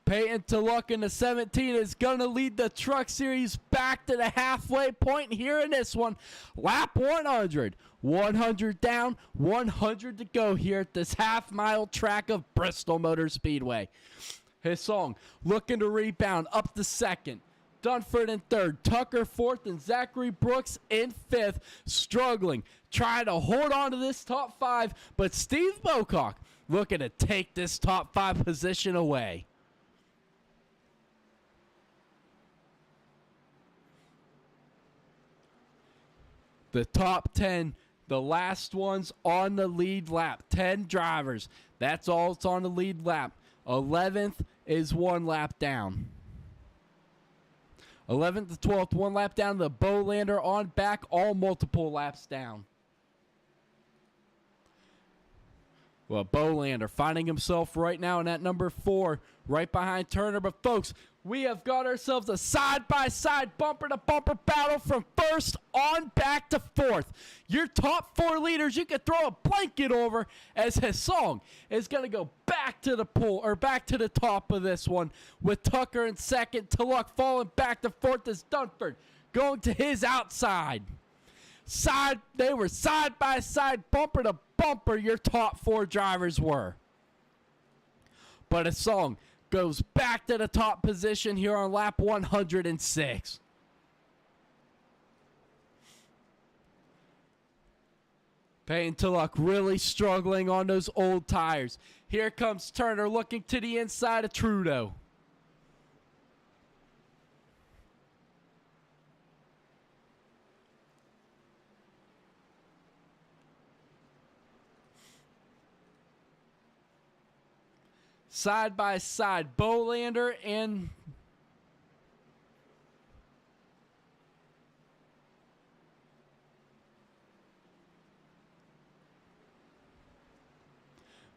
Peyton Tulloch in the 17 is going to lead the Truck Series back to the halfway point here in this one. Lap 100. 100 down, 100 to go here at this half-mile track of Bristol Motor Speedway. Hissong looking to rebound up to second. Dunford in third, Tucker fourth, and Zachary Brooks in fifth, struggling, trying to hold on to this top 5, but Steve Bocock looking to take this top 5 position away. The top 10, the last ones on the lead lap. 10 drivers. That's all it's on the lead lap. 11th is 1 lap down. 11th to 12th, 1 lap down. The Bolander on back, all multiple laps down. Well, Bolander finding himself right now in that number 4, right behind Turner. But, folks, we have got ourselves a side-by-side, bumper-to-bumper battle from first on back to 4th. Your top 4 leaders, you can throw a blanket over as Hissong is going to go back to the pool, or back to the top of this one with Tucker in second. Tulloch falling back to 4th as Dunford going to his outside. They were side-by-side, bumper-to-bumper, your top 4 drivers were. But Hissong goes back to the top position here on lap 106. Peyton Tulloch really struggling on those old tires. Here comes Turner looking to the inside of Trudeau. Side by side, Bolander and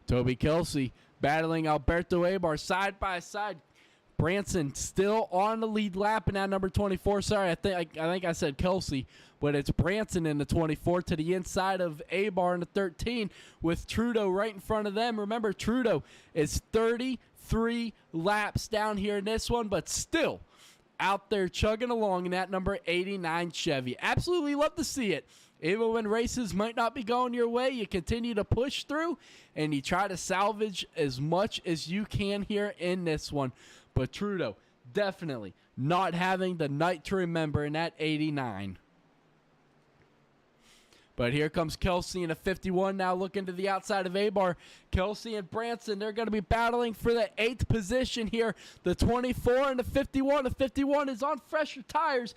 Toby Kelsey battling Alberto Abar side by side. Branson still on the lead lap in that number 24. Sorry, I think I said Kelsey, but it's Branson in the 24 to the inside of Abar in the 13 with Trudeau right in front of them. Remember, Trudeau is 33 laps down here in this one, but still out there chugging along in that number 89 Chevy. Absolutely love to see it. Even when races might not be going your way, you continue to push through and you try to salvage as much as you can here in this one. But Trudeau definitely not having the night to remember in that 89. But here comes Kelsey in a 51 now looking to the outside of Abar. Kelsey and Branson, they're going to be battling for the 8th position here. The 24 and the 51. The 51 is on fresher tires.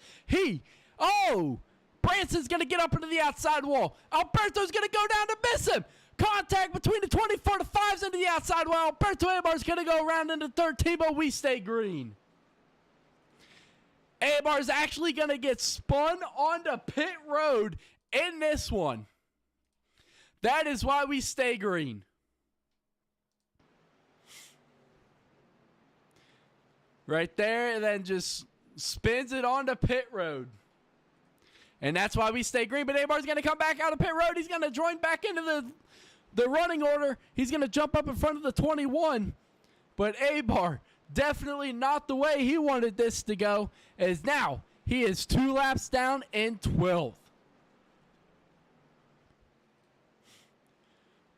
Branson's going to get up into the outside wall. Alberto's going to go down to miss him. Contact between the 24 to 5s into the outside wall. Alberto Abar's going to go around into 13, but we stay green. Abar's actually going to get spun onto pit road in this one. That is why we stay green. right there, and then just spins it onto pit road. And that's why we stay green. But Abar's going to come back out of pit road. He's going to join back into the running order. He's going to jump up in front of the 21. But Abar, definitely not the way he wanted this to go, as now he is 2 laps down in 12th.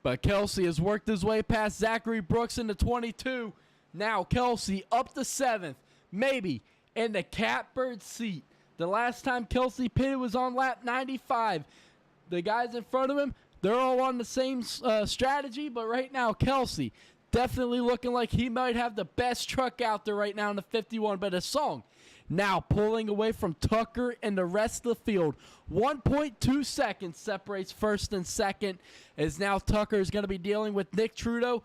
But Kelsey has worked his way past Zachary Brooks in the 22. Now Kelsey up to 7th, maybe in the catbird seat. The last time Kelsey pitted was on lap 95. The guys in front of him, they're all on the same strategy, but right now Kelsey definitely looking like he might have the best truck out there right now in the 51. But a song now pulling away from Tucker and the rest of the field. 1.2 seconds separates first and second, as now Tucker is going to be dealing with Nick Trudeau,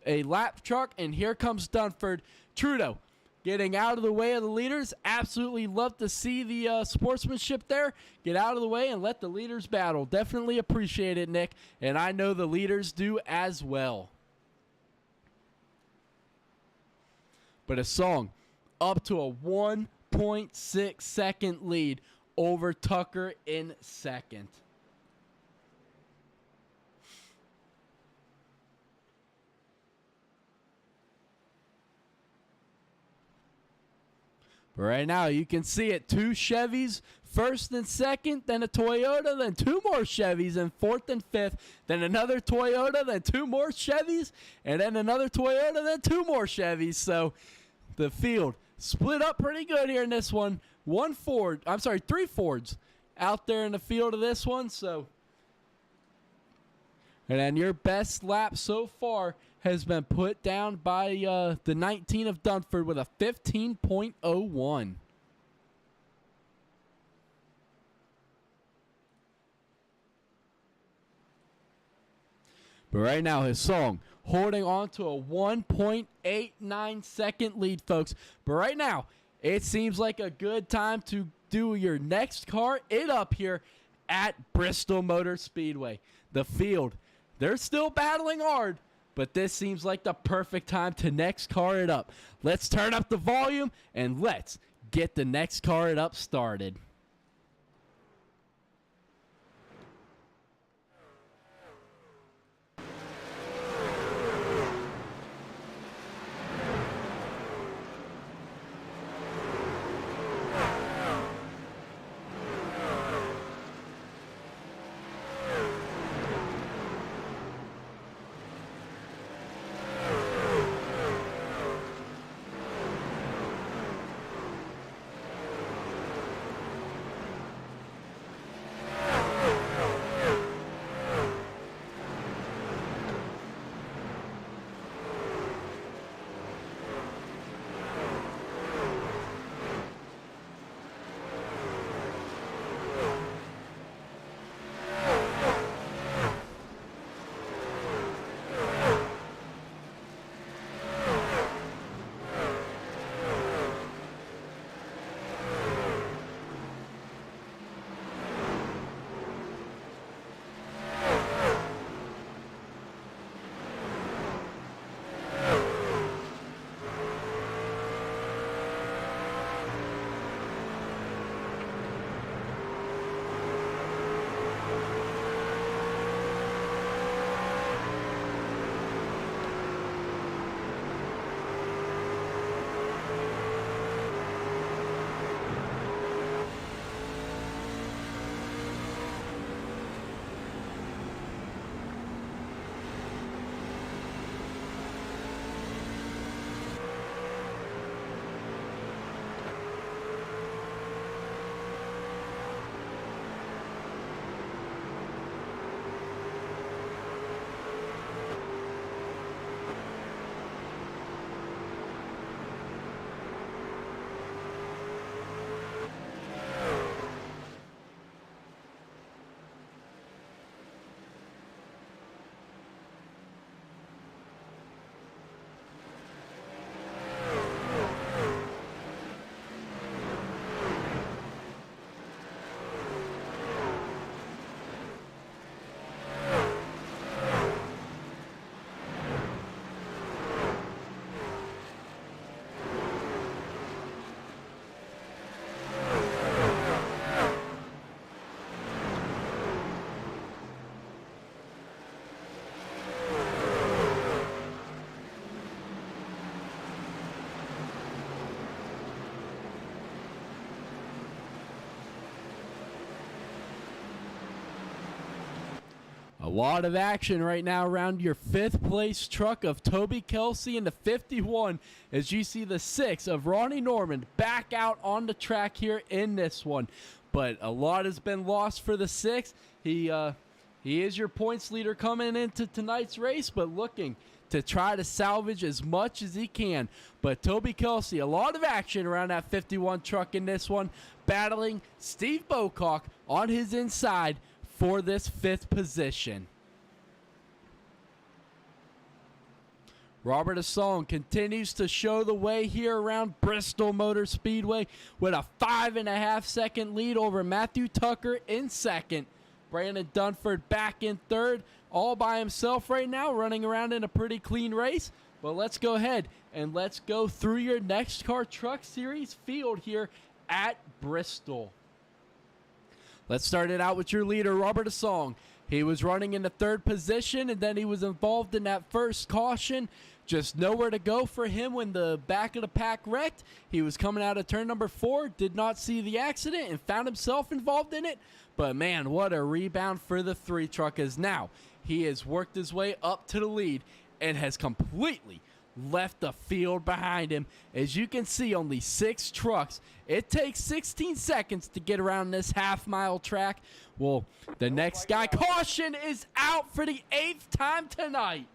a lap truck, and here comes Dunford. Trudeau getting out of the way of the leaders. Absolutely love to see the sportsmanship there. Get out of the way and let the leaders battle. Definitely appreciate it, Nick, and I know the leaders do as well. But a song up to a 1.6 second lead over Tucker in second. But right now, you can see it. 2 Chevys, first and second, then a Toyota, then 2 more Chevys in 4th and 5th, then another Toyota, then 2 more Chevys, and then another Toyota, then 2 more Chevys. So the field split up pretty good here in this one. 3 Fords out there in the field of this one. So, and then your best lap so far has been put down by the 19 of Dunford with a 15.01. But right now, his song holding on to a 1.89 second lead, folks. But right now, it seems like a good time to do your next car it up here at Bristol Motor Speedway. The field, they're still battling hard, but this seems like the perfect time to next car it up. Let's turn up the volume and let's get the next car it up started. A lot of action right now around your 5th place truck of Toby Kelsey in the 51 as you see the 6 of Ronnie Norman back out on the track here in this one. But a lot has been lost for the 6. He is your points leader coming into tonight's race, but looking to try to salvage as much as he can. But Toby Kelsey, a lot of action around that 51 truck in this one, battling Steve Bocock on his inside for this 5th position. Robert Asong continues to show the way here around Bristol Motor Speedway with a 5.5 second lead over Matthew Tucker in 2nd. Brandon Dunford back in 3rd, all by himself right now, running around in a pretty clean race. But let's go ahead and let's go through your NEXXTCAR Truck Series field here at Bristol. Let's start it out with your leader, Robert Asong. He was running in the 3rd position, and then he was involved in that first caution. Just nowhere to go for him when the back of the pack wrecked. He was coming out of turn number 4, did not see the accident, and found himself involved in it. But man, what a rebound for the 3 truck, as now he has worked his way up to the lead and has completely left the field behind him. As you can see, only 6 trucks. It takes 16 seconds to get around this half-mile track. Well, the next guy, caution is out for the 8th time tonight,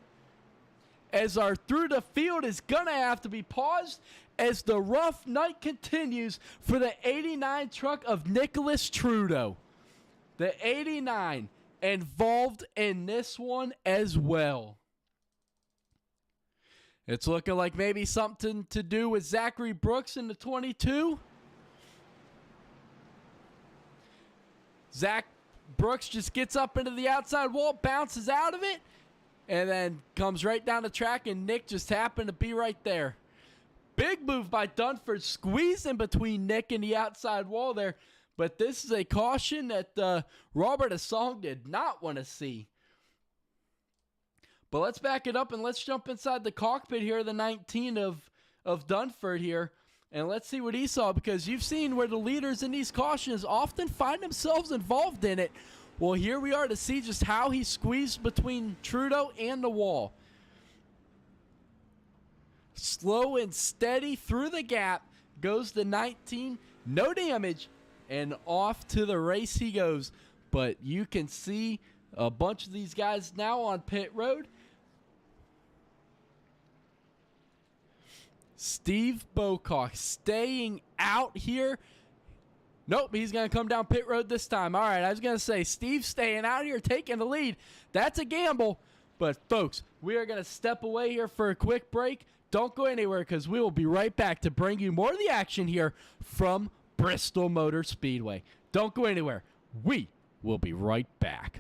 as our through the field is gonna have to be paused as the rough night continues for the 89 truck of Nicholas Trudeau. The 89 involved in this one as well. It's looking like maybe something to do with Zachary Brooks in the 22. Zach Brooks just gets up into the outside wall, bounces out of it, and then comes right down the track, and Nick just happened to be right there. Big move by Dunford, squeezing between Nick and the outside wall there. But this is a caution that Robert Asong did not want to see. But let's back it up and let's jump inside the cockpit here, the 19 of Dunford here. And let's see what he saw, because you've seen where the leaders in these cautions often find themselves involved in it. Well, here we are to see just how he squeezed between Trudeau and the wall. Slow and steady through the gap goes the 19. No damage. And off to the race he goes. But you can see a bunch of these guys now on pit road. Steve Bocock staying out here. Nope, he's going to come down pit road this time. All right, I was going to say, Steve staying out here, taking the lead. That's a gamble. But, folks, we are going to step away here for a quick break. Don't go anywhere, because we will be right back to bring you more of the action here from Bristol Motor Speedway. Don't go anywhere. We will be right back.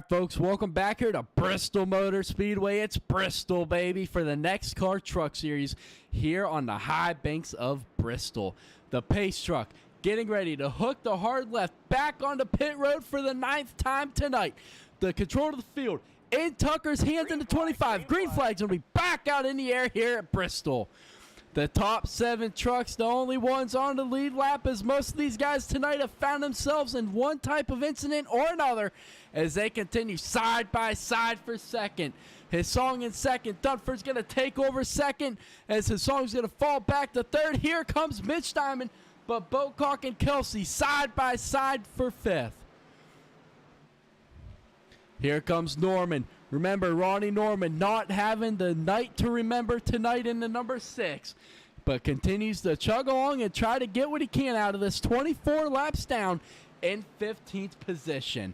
right, folks, welcome back here to Bristol Motor Speedway. It's Bristol, baby, for the NEXXTCAR Truck Series here on the high banks of Bristol. The pace truck getting ready to hook the hard left back onto pit road for the 9th time tonight. The control of the field in Tucker's hands in the 25. Green flag's going to be back out in the air here at Bristol. The top 7 trucks, the only ones on the lead lap, as most of these guys tonight have found themselves in one type of incident or another as they continue side by side for second. His song in second. Dunford's going to take over second as his song's going to fall back to third. Here comes Mitch Diamond, but Bocock and Kelsey side by side for 5th. Here comes Norman. Remember, Ronnie Norman not having the night to remember tonight in the number 6, but continues to chug along and try to get what he can out of this. 24 laps down in 15th position.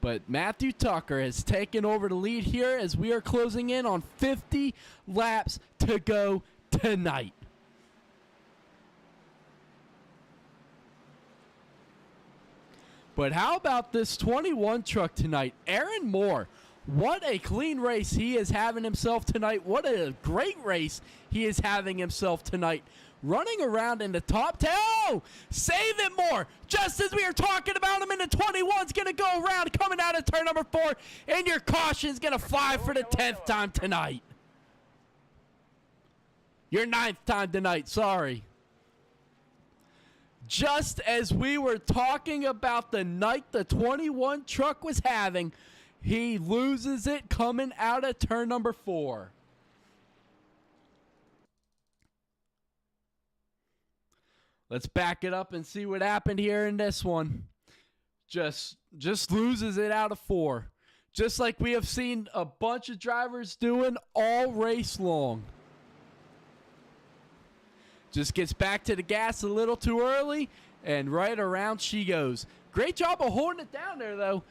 But Matthew Tucker has taken over the lead here as we are closing in on 50 laps to go tonight. But how about this 21 truck tonight? Aaron Moore, what a clean race he is having himself tonight. What a great race he is having himself tonight. Running around in the top 10. Oh, save it, Moore. Just as we are talking about him in the 21's going to go around coming out of turn number 4. And your caution's going to fly for the 10th time tonight. Your 9th time tonight, sorry. Just as we were talking about the night the 21 truck was having, he loses it coming out of turn number 4. Let's back it up and see what happened here in this one. Just loses it out of 4. Just like we have seen a bunch of drivers doing all race long. Just gets back to the gas a little too early, and right around she goes. Great job of holding it down there, though.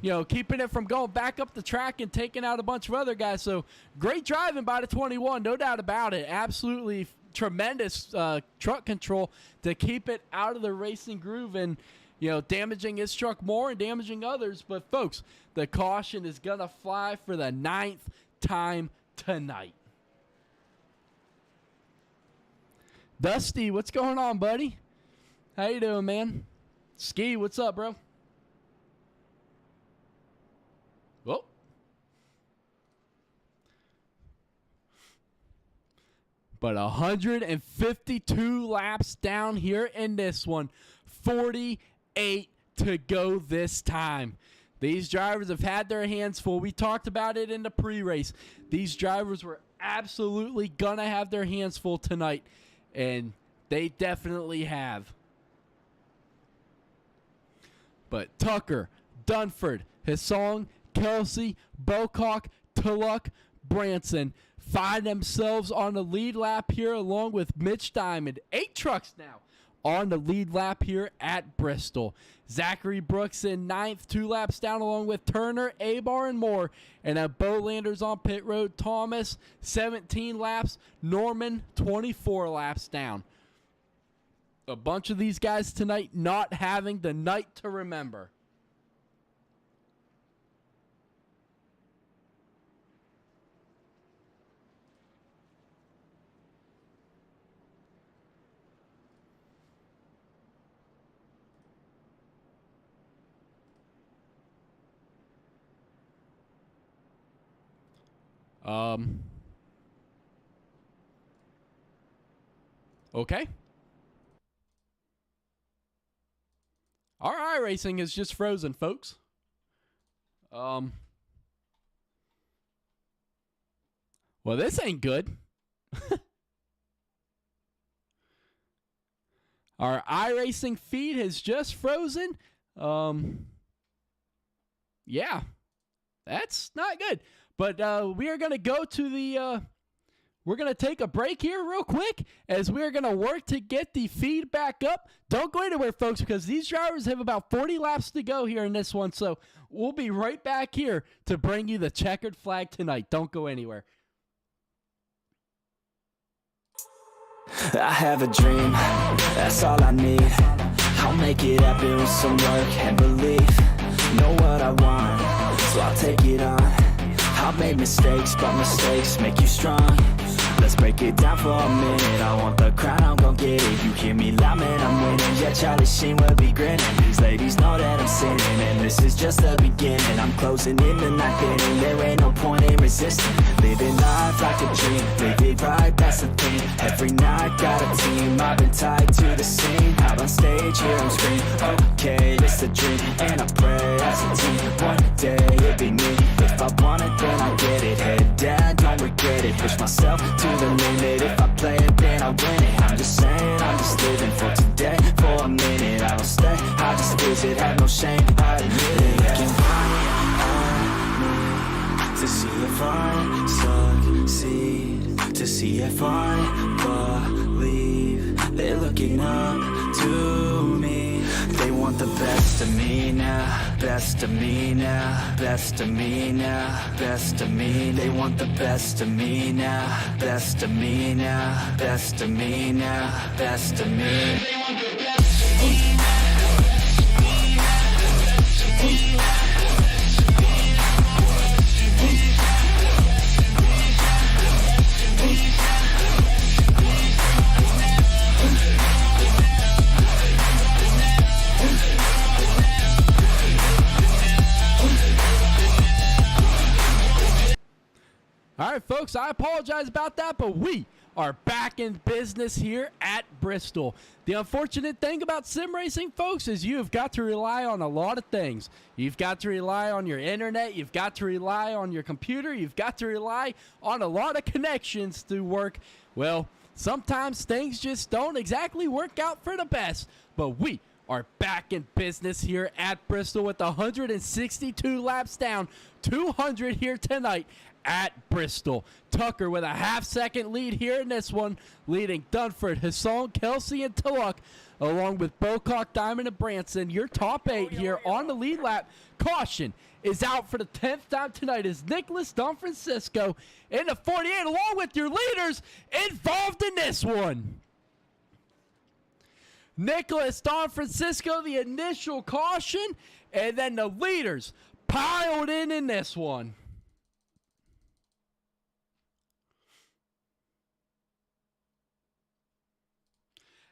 You know, keeping it from going back up the track and taking out a bunch of other guys. So, great driving by the 21, no doubt about it. Absolutely tremendous truck control to keep it out of the racing groove and, you know, damaging his truck more and damaging others. But, folks, the caution is going to fly for the 9th time tonight. Dusty, what's going on, buddy? How you doing, man? Ski, what's up, bro? Whoa. But 152 laps down here in this one. 48 to go this time. These drivers have had their hands full. We talked about it in the pre-race. These drivers were absolutely going to have their hands full tonight. And they definitely have. But Tucker, Dunford, Hassan, Kelsey, Bocock, Tulloch, Branson find themselves on the lead lap here along with Mitch Diamond. 8 trucks now on the lead lap here at Bristol. Zachary Brooks in 9th, 2 laps down along with Turner, Abar, and Moore. And Bolanders on pit road. Thomas, 17 laps. Norman, 24 laps down. A bunch of these guys tonight not having the night to remember. Okay. Our iRacing is just frozen, folks. Well, this ain't good. Our iRacing feed has just frozen. Yeah. That's not good. But we are going to go to the, we're going to take a break here real quick as we're going to work to get the feed back up. Don't go anywhere, folks, because these drivers have about 40 laps to go here in this one. So we'll be right back here to bring you the checkered flag tonight. Don't go anywhere. I have a dream, that's all I need. I'll make it happen with some work and belief. Know what I want, so I'll take it on. I've made mistakes, but mistakes make you strong. Let's break it down for a minute. I want the crown, I'm gon' get it. You hear me loud, man, I'm winning. Yeah, Charlie Sheen will be grinning. These ladies know that I'm sinning, and this is just the beginning. I'm closing in the night inning. There ain't no point in resisting. Living life like a dream, live it right, that's the thing. Every night got a team, I've been tied to the scene. Out on stage, here I'm scream. Okay, it's a dream, and I pray as a team. One day it'll be me. If I want it, then I get it. Head down, don't regret it. Push myself to the limit. If I play it, then I win it. I'm just saying, I'm just living for today. For a minute, I don't stay, I just visit. Have no shame, I admit it. Looking right at me to see if I succeed, to see if I believe. They're looking up to me. They want the best of me now, best of me now, best of me now, best of me. They want the best of me now, best of me now, best of me now, best of me. They want the best of me. All right, folks, I apologize about that, but we are back in business here at Bristol. The unfortunate thing about sim racing, folks, is you have got to rely on a lot of things. You've got to rely on your internet. You've got to rely on your computer. You've got to rely on a lot of connections to work. Well, sometimes things just don't exactly work out for the best, but we are back in business here at Bristol with 162 laps down, 200 here tonight at Bristol. Tucker with a half-second lead here in this one, leading Dunford, Hassan, Kelsey, and Tulloch, along with Bocock, Diamond, and Branson. Your top 8 here on the lead lap. Caution is out for the 10th time tonight as Nicholas Don Francisco in the 48, along with your leaders involved in this one. Nicholas Don Francisco, the initial caution, and then the leaders piled in this one.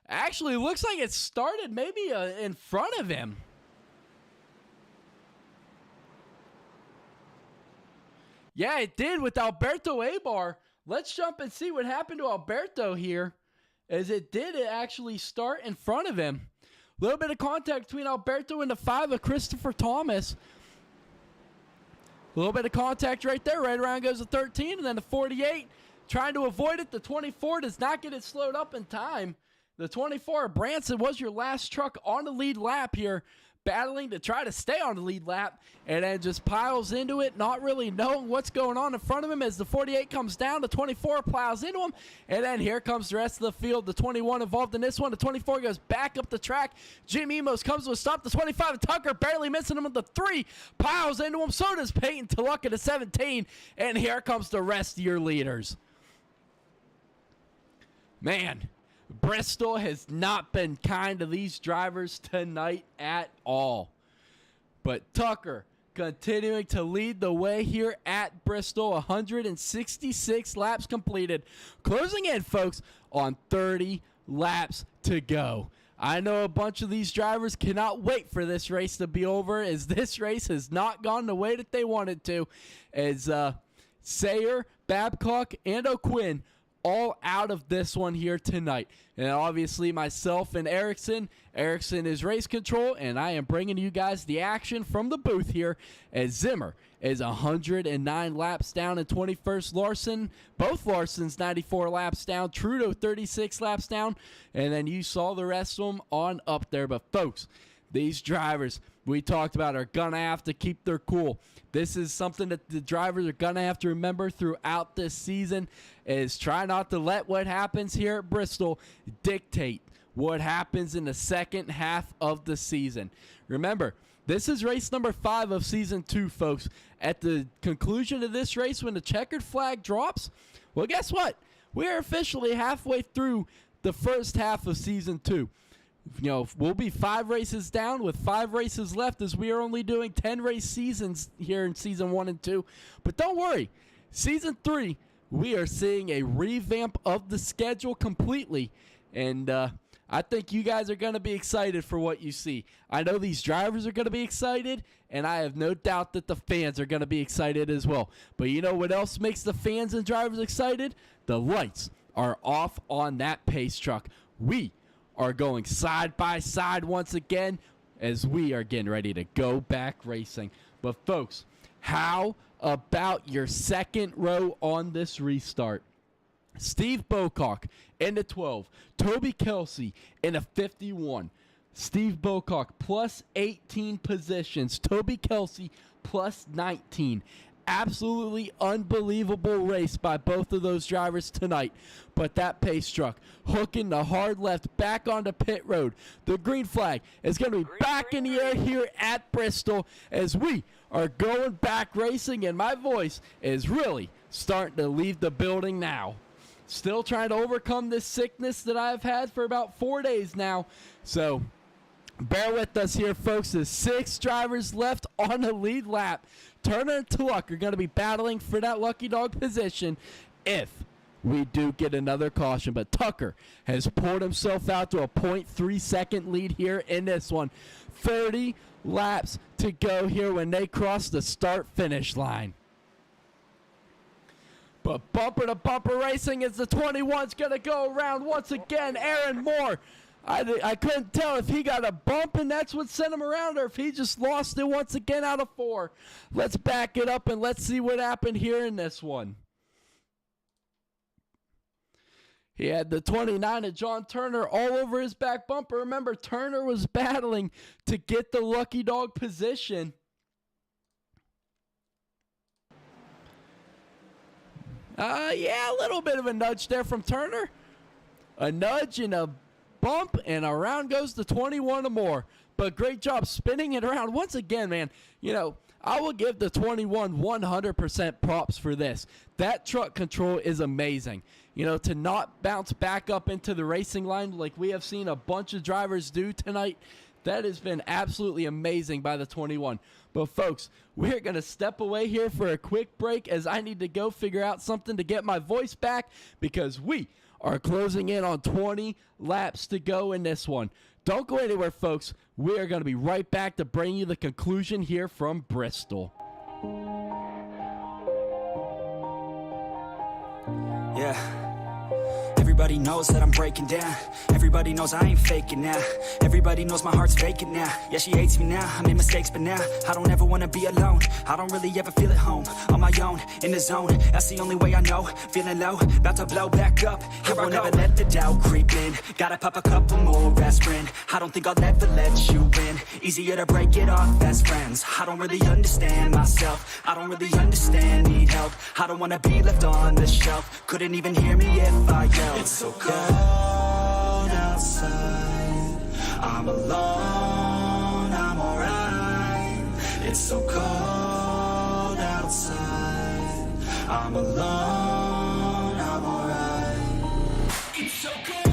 Actually, looks like it started maybe in front of him. Yeah, it did with Alberto Abar. Let's jump and see what happened to Alberto here, as it did actually start in front of him. A little bit of contact between Alberto and the 5 of Christopher Thomas. A little bit of contact right there. Right around goes the 13, and then the 48 trying to avoid it. The 24 does not get it slowed up in time. The 24, Branson, was your last truck on the lead lap here, battling to try to stay on the lead lap, and then just piles into it, not really knowing what's going on in front of him as the 48 comes down. The 24 plows into him, and then here comes the rest of the field. The 21 involved in this one. The 24 goes back up the track. Jim Emos comes to a stop. The 25, Tucker barely missing him with the 3, piles into him. So does Peyton Tulloch at the 17, and here comes the rest of your leaders. Man, Bristol has not been kind to these drivers tonight at all. But Tucker continuing to lead the way here at Bristol. 166 laps completed. Closing in, folks, on 30 laps to go. I know a bunch of these drivers cannot wait for this race to be over, as this race has not gone the way that they wanted to. As Sayer, Babcock, and O'Quinn all out of this one here tonight. And obviously myself and Erickson. Erickson is race control, and I am bringing you guys the action from the booth here as Zimmer is 109 laps down in 21st. Larson, both Larsons 94 laps down. Trudeau 36 laps down. And then you saw the rest of them on up there. But folks, these drivers we talked about are going to have to keep their cool. This is something that the drivers are going to have to remember throughout this season, is try not to let what happens here at Bristol dictate what happens in the second half of the season. Remember, this is race number 5 of season 2, folks. At the conclusion of this race, when the checkered flag drops, well, guess what? We are officially halfway through the first half of season 2. You know, we'll be 5 races down with 5 races left, as we are only doing 10 race seasons here in season 1 and 2. But don't worry, season 3, we are seeing a revamp of the schedule completely. And I think you guys are going to be excited for what you see. I know these drivers are going to be excited, and I have no doubt that the fans are going to be excited as well. But you know what else makes the fans and drivers excited? The lights are off on that pace truck. We are going side by side once again as we are getting ready to go back racing. But folks, how about your second row on this restart? Steve Bocock in the 12. Toby Kelsey in a 51. Steve Bocock plus 18 positions. Toby Kelsey plus 19. Absolutely unbelievable race by both of those drivers tonight. But that pace truck hooking the hard left back onto pit road. The green flag is going to be back in the air here at Bristol as we are going back racing, and my voice is really starting to leave the building now. Still trying to overcome this sickness that I've had for about 4 days now. So bear with us here, folks. There's 6 drivers left on the lead lap. Turner and Tullock are going to be battling for that lucky dog position if we do get another caution. But Tucker has pulled himself out to a 0.3 second lead here in this one. 30 laps to go here when they cross the start-finish line. But bumper-to-bumper racing as the 21's going to go around once again. Aaron Moore, I couldn't tell if he got a bump and that's what sent him around or if he just lost it once again out of 4. Let's back it up and let's see what happened here in this one. He had the 29 of John Turner all over his back bumper. Remember, Turner was battling to get the lucky dog position. Yeah, a little bit of a nudge there from Turner. A nudge and a bump, and around goes the 21 or more. But great job spinning it around. Once again, man, you know, I will give the 21 100% props for this. That truck control is amazing. You know, to not bounce back up into the racing line like we have seen a bunch of drivers do tonight, that has been absolutely amazing by the 21. But folks, we're going to step away here for a quick break as I need to go figure out something to get my voice back because we are closing in on 20 laps to go in this one. Don't go anywhere, folks. We are going to be right back to bring you the conclusion here from Bristol. Yeah. Everybody knows that I'm breaking down. Everybody knows I ain't faking now. Everybody knows my heart's vacant now. Yeah, she hates me now. I made mistakes, but now I don't ever wanna be alone. I don't really ever feel at home. On my own, in the zone. That's the only way I know. Feeling low, about to blow back up. Here I won't ever let the doubt creep in. Gotta pop a couple more aspirin. I don't think I'll ever let you in. Easier to break it off as friends. I don't really understand myself. I don't really understand, need help. I don't wanna be left on the shelf. Couldn't even hear me if I yelled. It's so cold outside. I'm alone, I'm alright. It's so cold outside. I'm alone, I'm alright. It's so cold.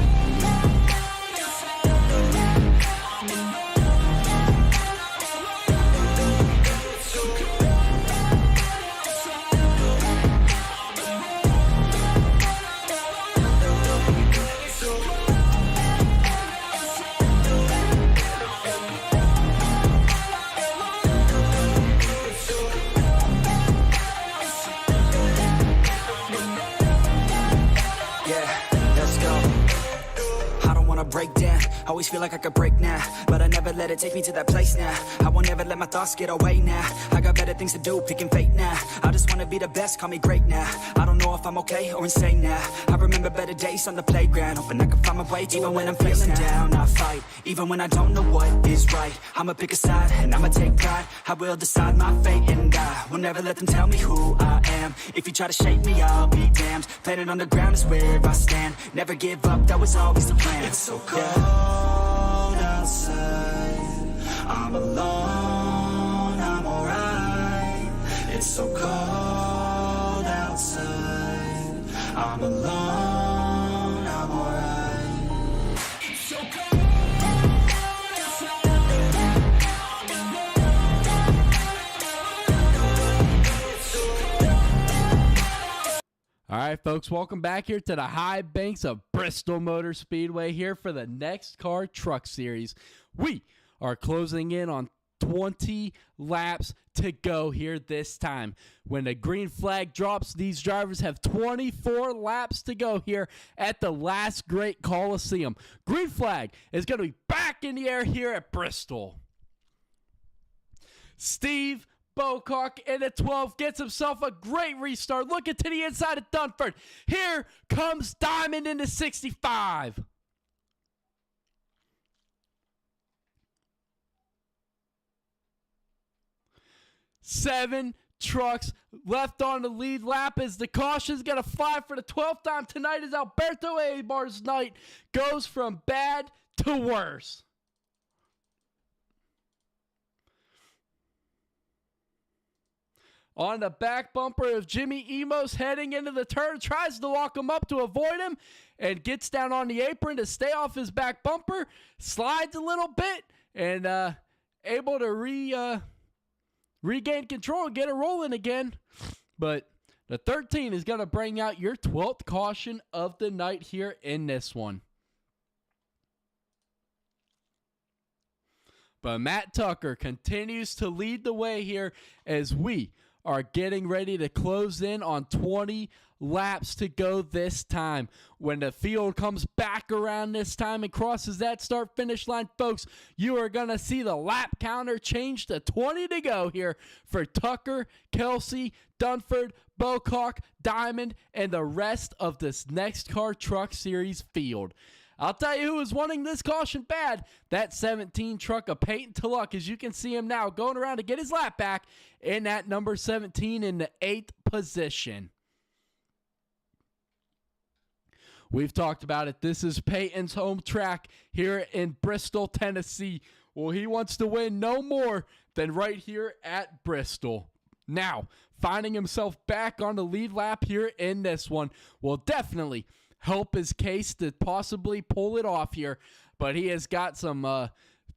Break down, always feel like I could break now, but I never let it take me to that place now. I won't ever let my thoughts get away now. I got better things to do, picking fate now. I just wanna be the best, call me great now. I don't know if I'm okay or insane now. I remember better days on the playground, hoping I can find my way. Even when I'm feeling down, I fight. Even when I don't know what is right, I'ma pick a side and I'ma take pride. I will decide my fate and I will never let them tell me who I am. If you try to shake me, I'll be damned. Planet on the ground is where I stand. Never give up, that was always the plan. It's so cold outside. I'm alone, I'm alright. It's so cold outside. I'm alone, I'm alright. It's so cold. right, folks, welcome back here to the high banks of Bristol Motor Speedway here for the NEXXTCAR Truck Series. We are closing in on 20 laps to go here this time. When the green flag drops, these drivers have 24 laps to go here at the last great Coliseum. Green flag is going to be back in the air here at Bristol. Steve Bocock in the 12 gets himself a great restart. Looking to the inside of Dunford. Here comes Diamond into 65. Seven trucks left on the lead lap as the caution's going to fly for the 12th time tonight as Alberto Abar's night goes from bad to worse. On the back bumper of Jimmy Emos heading into the turn, tries to walk him up to avoid him and gets down on the apron to stay off his back bumper, slides a little bit and able to regain control and get it rolling again. But the 13 is going to bring out your 12th caution of the night here in this one. But Matt Tucker continues to lead the way here as we are getting ready to close in on 20 laps to go this time. When the field comes back around this time and crosses that start-finish line, folks, you are going to see the lap counter change to 20 to go here for Tucker, Kelsey, Dunford, Bocock, Diamond, and the rest of this NEXXTCAR Truck Series field. I'll tell you who is wanting this caution bad. That 17 truck of Peyton Tulloch, as you can see him now going around to get his lap back in that number 17 in the 8th position. We've talked about it. This is Peyton's home track here in Bristol, Tennessee. Well, he wants to win no more than right here at Bristol. Now, finding himself back on the lead lap here in this one will definitely help his case to possibly pull it off here, but he has got some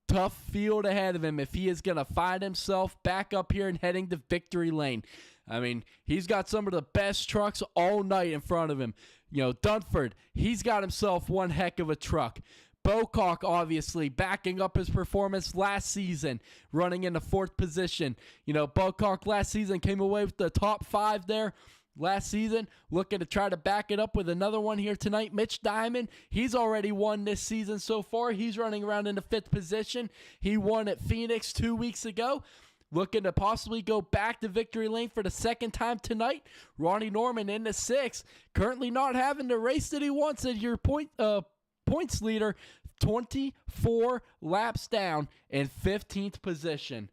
tough field ahead of him if he is going to find himself back up here and heading to victory lane. I mean, he's got some of the best trucks all night in front of him. You know, Dunford, he's got himself one heck of a truck. Bocock, obviously, backing up his performance last season, running in the 4th position. You know, Bocock last season came away with the top 5 there. Last season, looking to try to back it up with another one here tonight. Mitch Diamond, he's already won this season so far. He's running around in the 5th position. He won at Phoenix 2 weeks ago. Looking to possibly go back to victory lane for the 2nd time tonight. Ronnie Norman in the 6th. Currently not having the race that he wants as your points leader. 24 laps down in 15th position.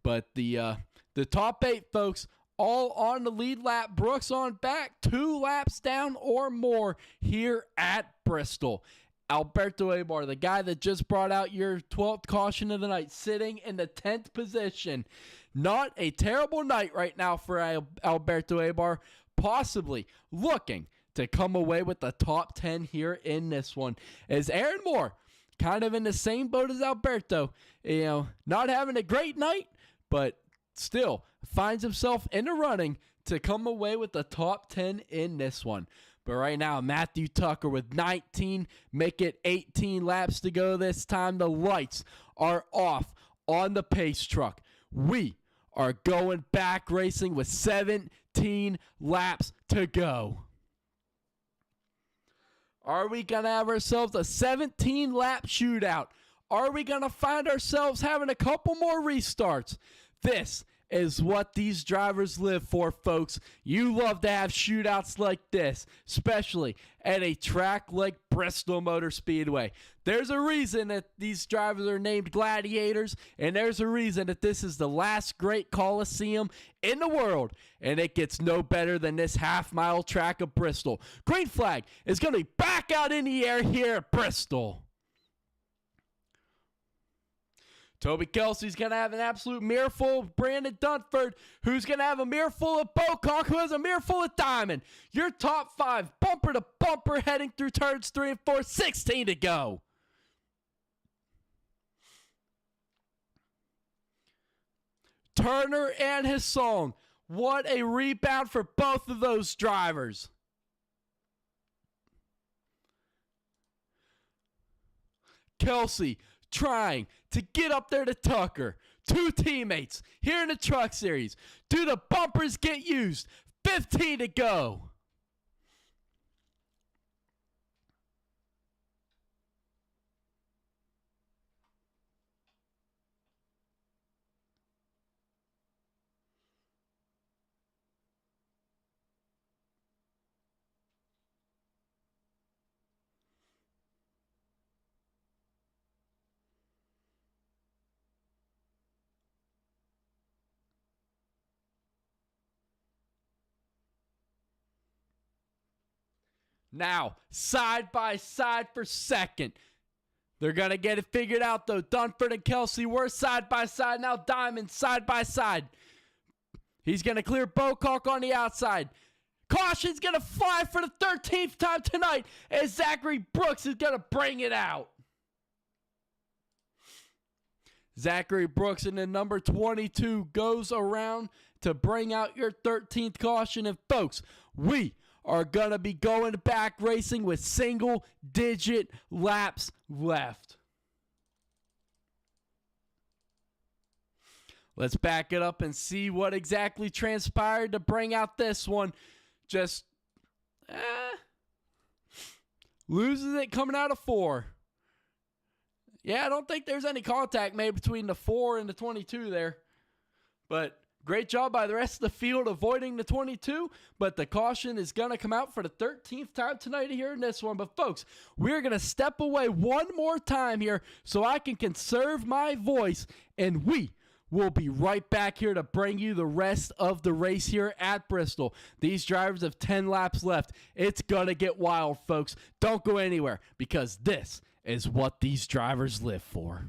But the top 8, folks, all on the lead lap. Brooks on back, 2 laps down or more here at Bristol. Alberto Abar, the guy that just brought out your 12th caution of the night, sitting in the 10th position. Not a terrible night right now for Alberto Abar, possibly looking to come away with the top 10 here in this one. As Aaron Moore, kind of in the same boat as Alberto, you know, not having a great night, but still finds himself in the running to come away with the top 10 in this one. But right now, Matthew Tucker with 19, make it 18 laps to go this time. The lights are off on the pace truck. We are going back racing with 17 laps to go. Are we going to have ourselves a 17-lap shootout? Are we going to find ourselves having a couple more restarts? This is what these drivers live for, folks. You love to have shootouts like this, especially at a track like Bristol Motor Speedway. There's a reason that these drivers are named gladiators, and there's a reason that this is the last great Coliseum in the world, and it gets no better than this half-mile track of Bristol. Green flag is going to be back out in the air here at Bristol. Toby Kelsey's going to have an absolute mirror full of Brandon Dunford, who's going to have a mirror full of Bocock, who has a mirror full of Diamond. Your top 5, bumper to bumper, heading through turns 3 and 4, 16 to go. Turner and his song What a rebound for both of those drivers. Kelsey trying to get up there to Tucker. Two teammates here in the Truck Series. Do the bumpers get used? 15 to go. Now, side by side for second. They're going to get it figured out, though. Dunford and Kelsey were side by side. Now Diamond side by side. He's going to clear Bocock on the outside. Caution's going to fly for the 13th time tonight as Zachary Brooks is going to bring it out. Zachary Brooks in the number 22 goes around to bring out your 13th caution. And folks, we are going to be going back racing with single-digit laps left. Let's back it up and see what exactly transpired to bring out this one. Just loses it coming out of 4. Yeah, I don't think there's any contact made between the 4 and the 22 there. But great job by the rest of the field avoiding the 22, but the caution is going to come out for the 13th time tonight here in this one. But folks, we're going to step away one more time here so I can conserve my voice, and we will be right back here to bring you the rest of the race here at Bristol. These drivers have 10 laps left. It's going to get wild, folks. Don't go anywhere, because this is what these drivers live for.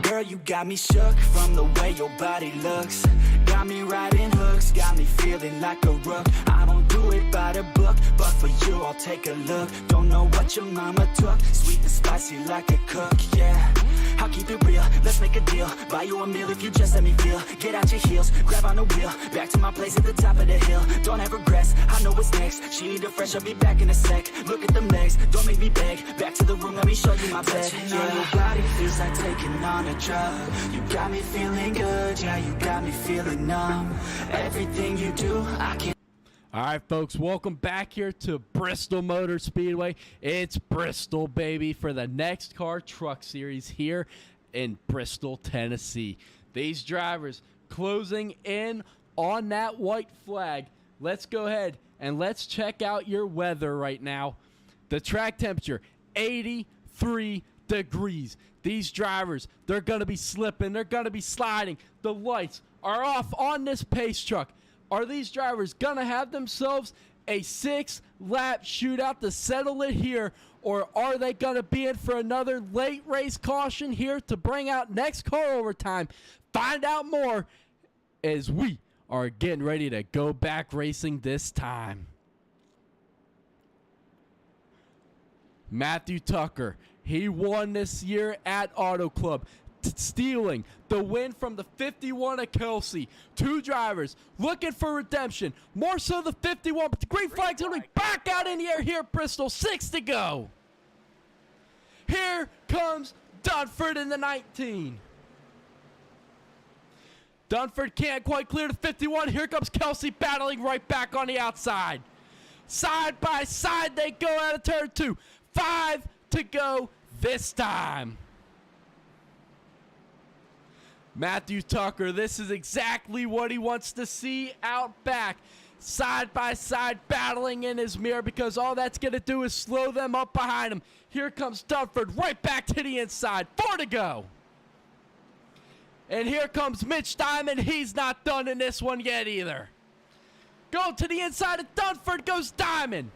Girl, you got me shook from the way your body looks. Got me riding hooks, got me feeling like a rook. I don't do it by the book, but for you I'll take a look. Don't know what your mama took, sweet and spicy like a cook, yeah. I'll keep it real, let's make a deal. Buy you a meal if you just let me feel. Get out your heels, grab on the wheel. Back to my place at the top of the hill. Don't have regrets, I know what's next. She need a fresh, I'll be back in a sec. Look at them legs, don't make me beg. Back to the room, let me show you my bed. Touching on your body feels like taking on a drug. You got me feeling good, yeah, you got me feeling numb. Everything you do, I can't. All right, folks, welcome back here to Bristol Motor Speedway. It's Bristol, baby, for the NEXXTCAR Truck Series here in Bristol, Tennessee. These drivers closing in on that white flag. Let's go ahead and let's check out your weather right now. The track temperature, 83 degrees. These drivers, they're going to be slipping. They're going to be sliding. The lights are off on this pace truck. Are these drivers going to have themselves a 6-lap shootout to settle it here, or are they going to be in for another late race caution here to bring out NEXXTCAR overtime? Find out more as we are getting ready to go back racing this time. Matthew Tucker, he won this year at Auto Club, stealing the win from the 51 of Kelsey. Two drivers looking for redemption. More so the 51, but the green flag's going to be back out in the air here at Bristol. 6 to go. Here comes Dunford in the 19. Dunford can't quite clear the 51. Here comes Kelsey battling right back on the outside. Side by side they go out of turn 2. 5 to go this time. Matthew Tucker, this is exactly what he wants to see out back. Side by side battling in his mirror, because all that's going to do is slow them up behind him. Here comes Dunford right back to the inside. 4 to go. And here comes Mitch Diamond. He's not done in this one yet either. Go to the inside of Dunford goes Diamond.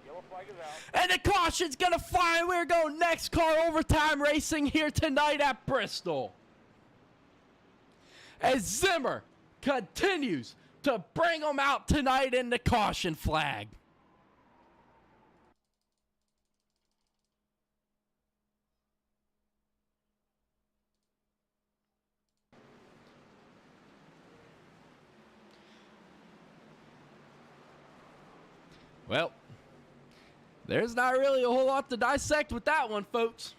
Yellow flag is out. And the caution's going to fly. We're going NEXXTCAR overtime racing here tonight at Bristol, as Zimmer continues to bring them out tonight in the caution flag. Well, there's not really a whole lot to dissect with that one, folks.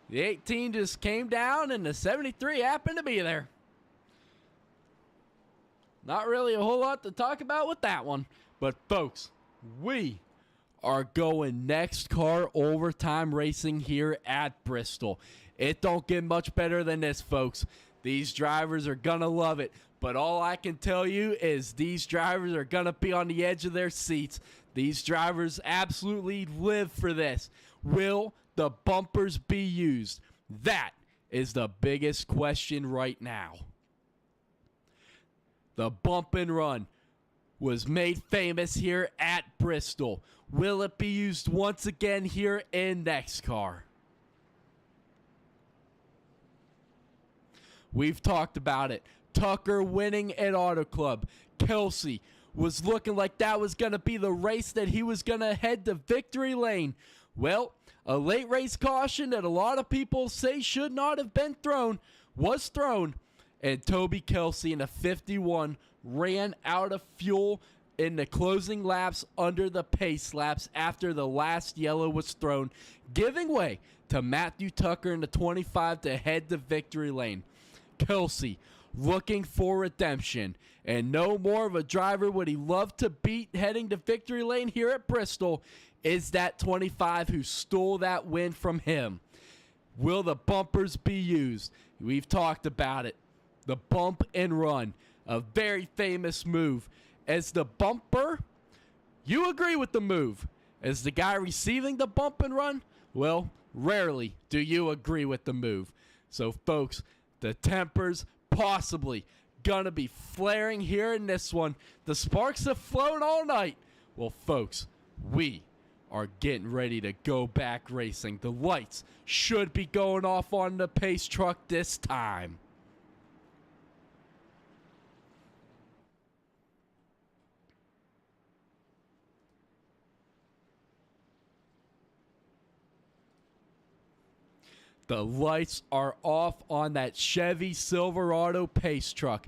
The 18 just came down and the 73 happened to be there. Not really a whole lot to talk about with that one. But, folks, we are going NEXXTCAR overtime racing here at Bristol. It don't get much better than this, folks. These drivers are going to love it. But all I can tell you is these drivers are going to be on the edge of their seats. These drivers absolutely live for this. Will the bumpers be used? That is the biggest question right now. The bump and run was made famous here at Bristol. Will it be used once again here in NEXXTCAR? We've talked about it. Tucker winning at Auto Club. Kelsey was looking like that was going to be the race that he was going to head to victory lane. Well, a late race caution that a lot of people say should not have been thrown was thrown. And Toby Kelsey in a 51 ran out of fuel in the closing laps under the pace laps after the last yellow was thrown, giving way to Matthew Tucker in the 25 to head to victory lane. Kelsey looking for redemption, and no more of a driver would he love to beat heading to victory lane here at Bristol is that 25 who stole that win from him. Will the bumpers be used? We've talked about it. The bump and run, a very famous move. As the bumper, you agree with the move. As the guy receiving the bump and run, well, rarely do you agree with the move. So, folks, the tempers possibly gonna be flaring here in this one. The sparks have flown all night. Well, folks, we are getting ready to go back racing. The lights should be going off on the pace truck this time. The lights are off on that Chevy Silverado pace truck.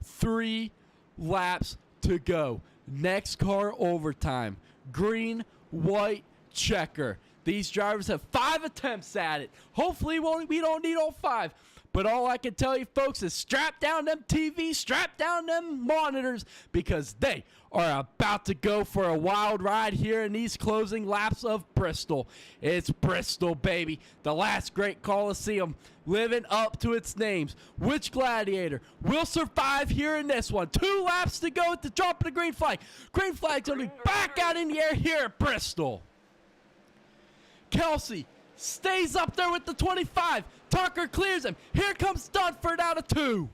3 laps to go. NEXXTCAR overtime. Green, white, checker. These drivers have 5 attempts at it. Hopefully we don't need all 5. But all I can tell you, folks, is strap down them TVs, strap down them monitors, because they are about to go for a wild ride here in these closing laps of Bristol. It's Bristol, baby. The last great Coliseum, living up to its names. Which gladiator will survive here in this one? 2 laps to go at the drop of the green flag. Green flag's going to be back out in the air here at Bristol. Kelsey stays up there with the 25. Tucker clears him. Here comes Dunford out of 2.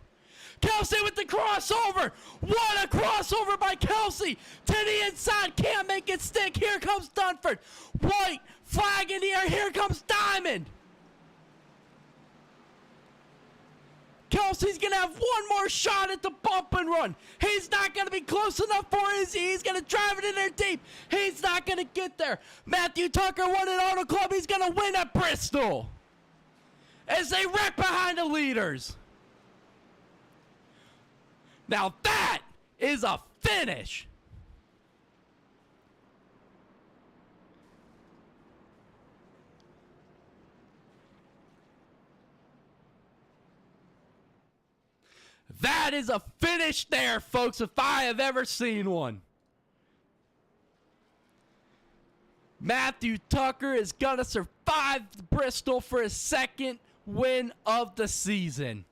Kelsey with the crossover. What a crossover by Kelsey. To the inside. Can't make it stick. Here comes Dunford. White flag in the air. Here comes Diamond. Kelsey's going to have one more shot at the bump and run. He's not going to be close enough for it. He's going to drive it in there deep. He's not going to get there. Matthew Tucker won at Auto Club. He's going to win at Bristol as they wreck behind the leaders. Now that is a finish. That is a finish there, folks, if I have ever seen one. Matthew Tucker is going to survive Bristol for his second win of the season.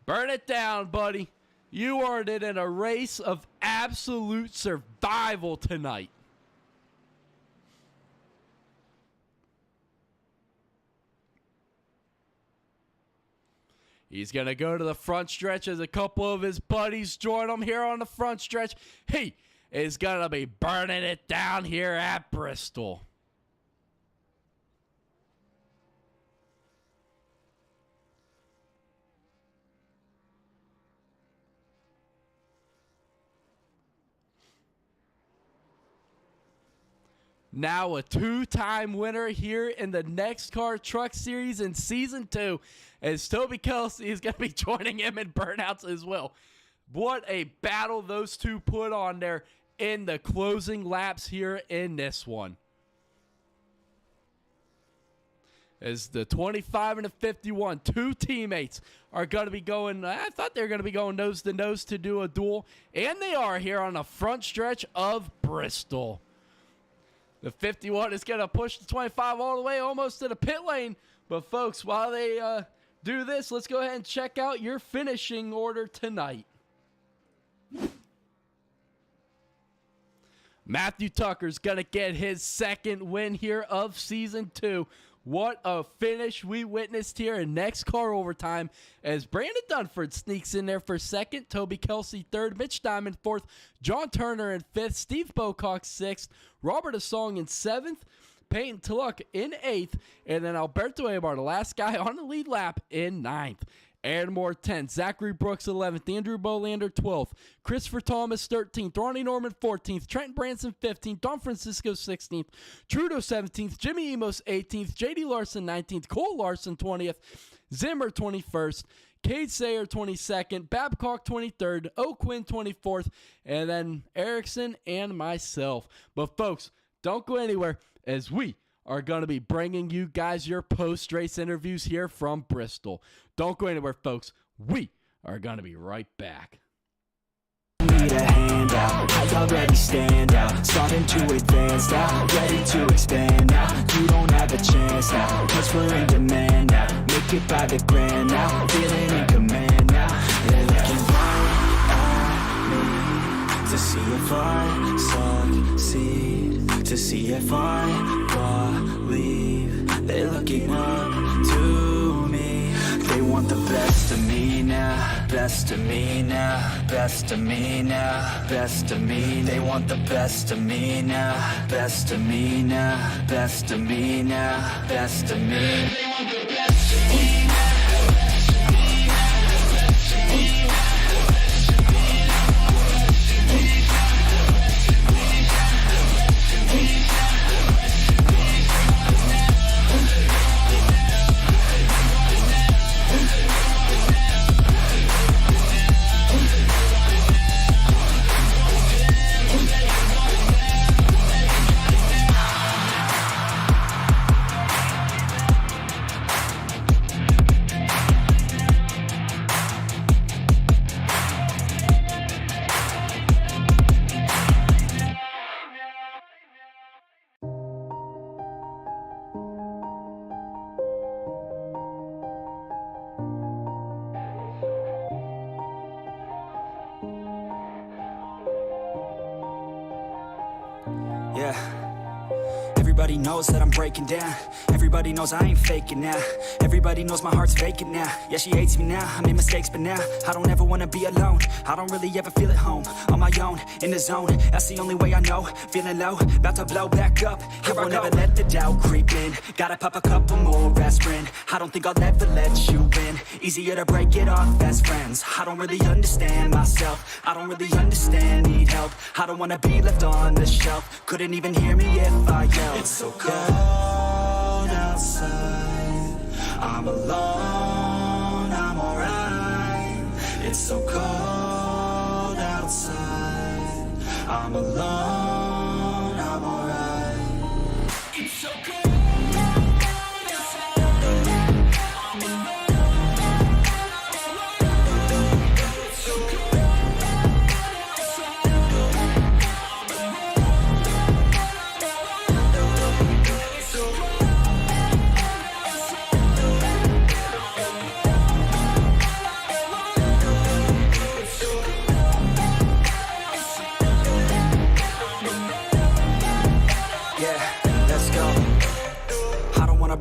Burn it down, buddy. You are in a race of absolute survival tonight. He's going to go to the front stretch as a couple of his buddies join him here on the front stretch. He is going to be burning it down here at Bristol. Now a two-time winner here in the NEXXTCAR Truck Series in Season 2, as Toby Kelsey is going to be joining him in burnouts as well. What a battle those two put on there in the closing laps here in this one. As the 25 and the 51, two teammates are going to be going, I thought they were going to be going nose-to-nose to do a duel, and they are here on the front stretch of Bristol. The 51 is going to push the 25 all the way almost to the pit lane. But, folks, while they do this, let's go ahead and check out your finishing order tonight. Matthew Tucker's going to get his second win here of Season 2. What a finish we witnessed here in NEXXTCAR Overtime as Brandon Dunford sneaks in there for second, Toby Kelsey third, Mitch Diamond fourth, John Turner in fifth, Steve Bocock sixth, Robert Asong in seventh, Peyton Tulloch in eighth, and then Alberto Abar, the last guy on the lead lap, in ninth. Aaron Moore 10th, Zachary Brooks 11th, Andrew Bolander 12th, Christopher Thomas 13th, Ronnie Norman 14th, Trent Branson 15th, Don Francisco 16th, Trudeau 17th, Jimmy Emos 18th, JD Larson 19th, Cole Larson 20th, Zimmer 21st, Cade Sayer 22nd, Babcock 23rd, O'Quinn 24th, and then Erickson and myself. But folks, don't go anywhere as we are going to be bringing you guys your post-race interviews here from Bristol. Don't go anywhere, folks. We are going to be right back. Need a handout, I already stand out. Starting to advance now, ready to expand now. You don't have a chance now, cause we're in demand now. Make it by the grand now, feeling in command now. They're looking right at me to see if I succeed, to see if I believe. They're looking up to me. They want the best of me now, best of me now, best of me now, best of me. They want the best of me now, best of me now, best of me now, best of me. They want the best of me now. Everybody knows that I'm breaking down. Everybody knows I ain't faking now. Everybody knows my heart's vacant now. Yeah, she hates me now, I made mistakes but now I don't ever wanna be alone. I don't really ever feel at home. On my own, in the zone, that's the only way I know. Feeling low, about to blow back up. Here I won't ever let the doubt creep in. Gotta pop a couple more aspirin. I don't think I'll ever let you in. Easier to break it off best friends. I don't really understand myself. I don't really understand, need help. I don't wanna be left on the shelf. Couldn't even hear me if I yelled. It's so cold outside. I'm alone, I'm alright. It's so cold outside. I'm alone, I'm alright. It's so cold outside. I'm alone.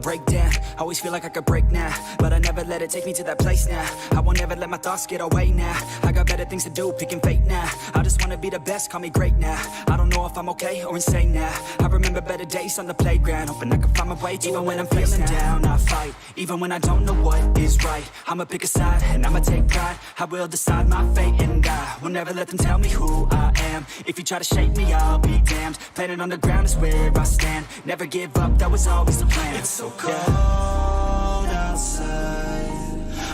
breakdown. Always feel like I could break now, but I never let it take me to that place now. I won't ever let my thoughts get away now. I got better things to do, picking fate now. I just wanna be the best, call me great now. I don't know if I'm okay or insane now. I remember better days on the playground, hoping I can find my way to even when I'm feeling down. I fight, even when I don't know what is right. I'ma pick a side, and I'ma take pride. I will decide my fate, and I will never let them tell me who I am. If you try to shake me, I'll be damned. Planet on the ground is where I stand. Never give up, that was always the plan. It's so cold outside,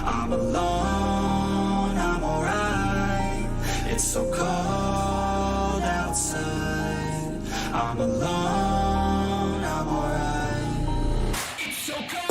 I'm alone, I'm alright. It's so cold outside, I'm alone, I'm alright. It's so cold.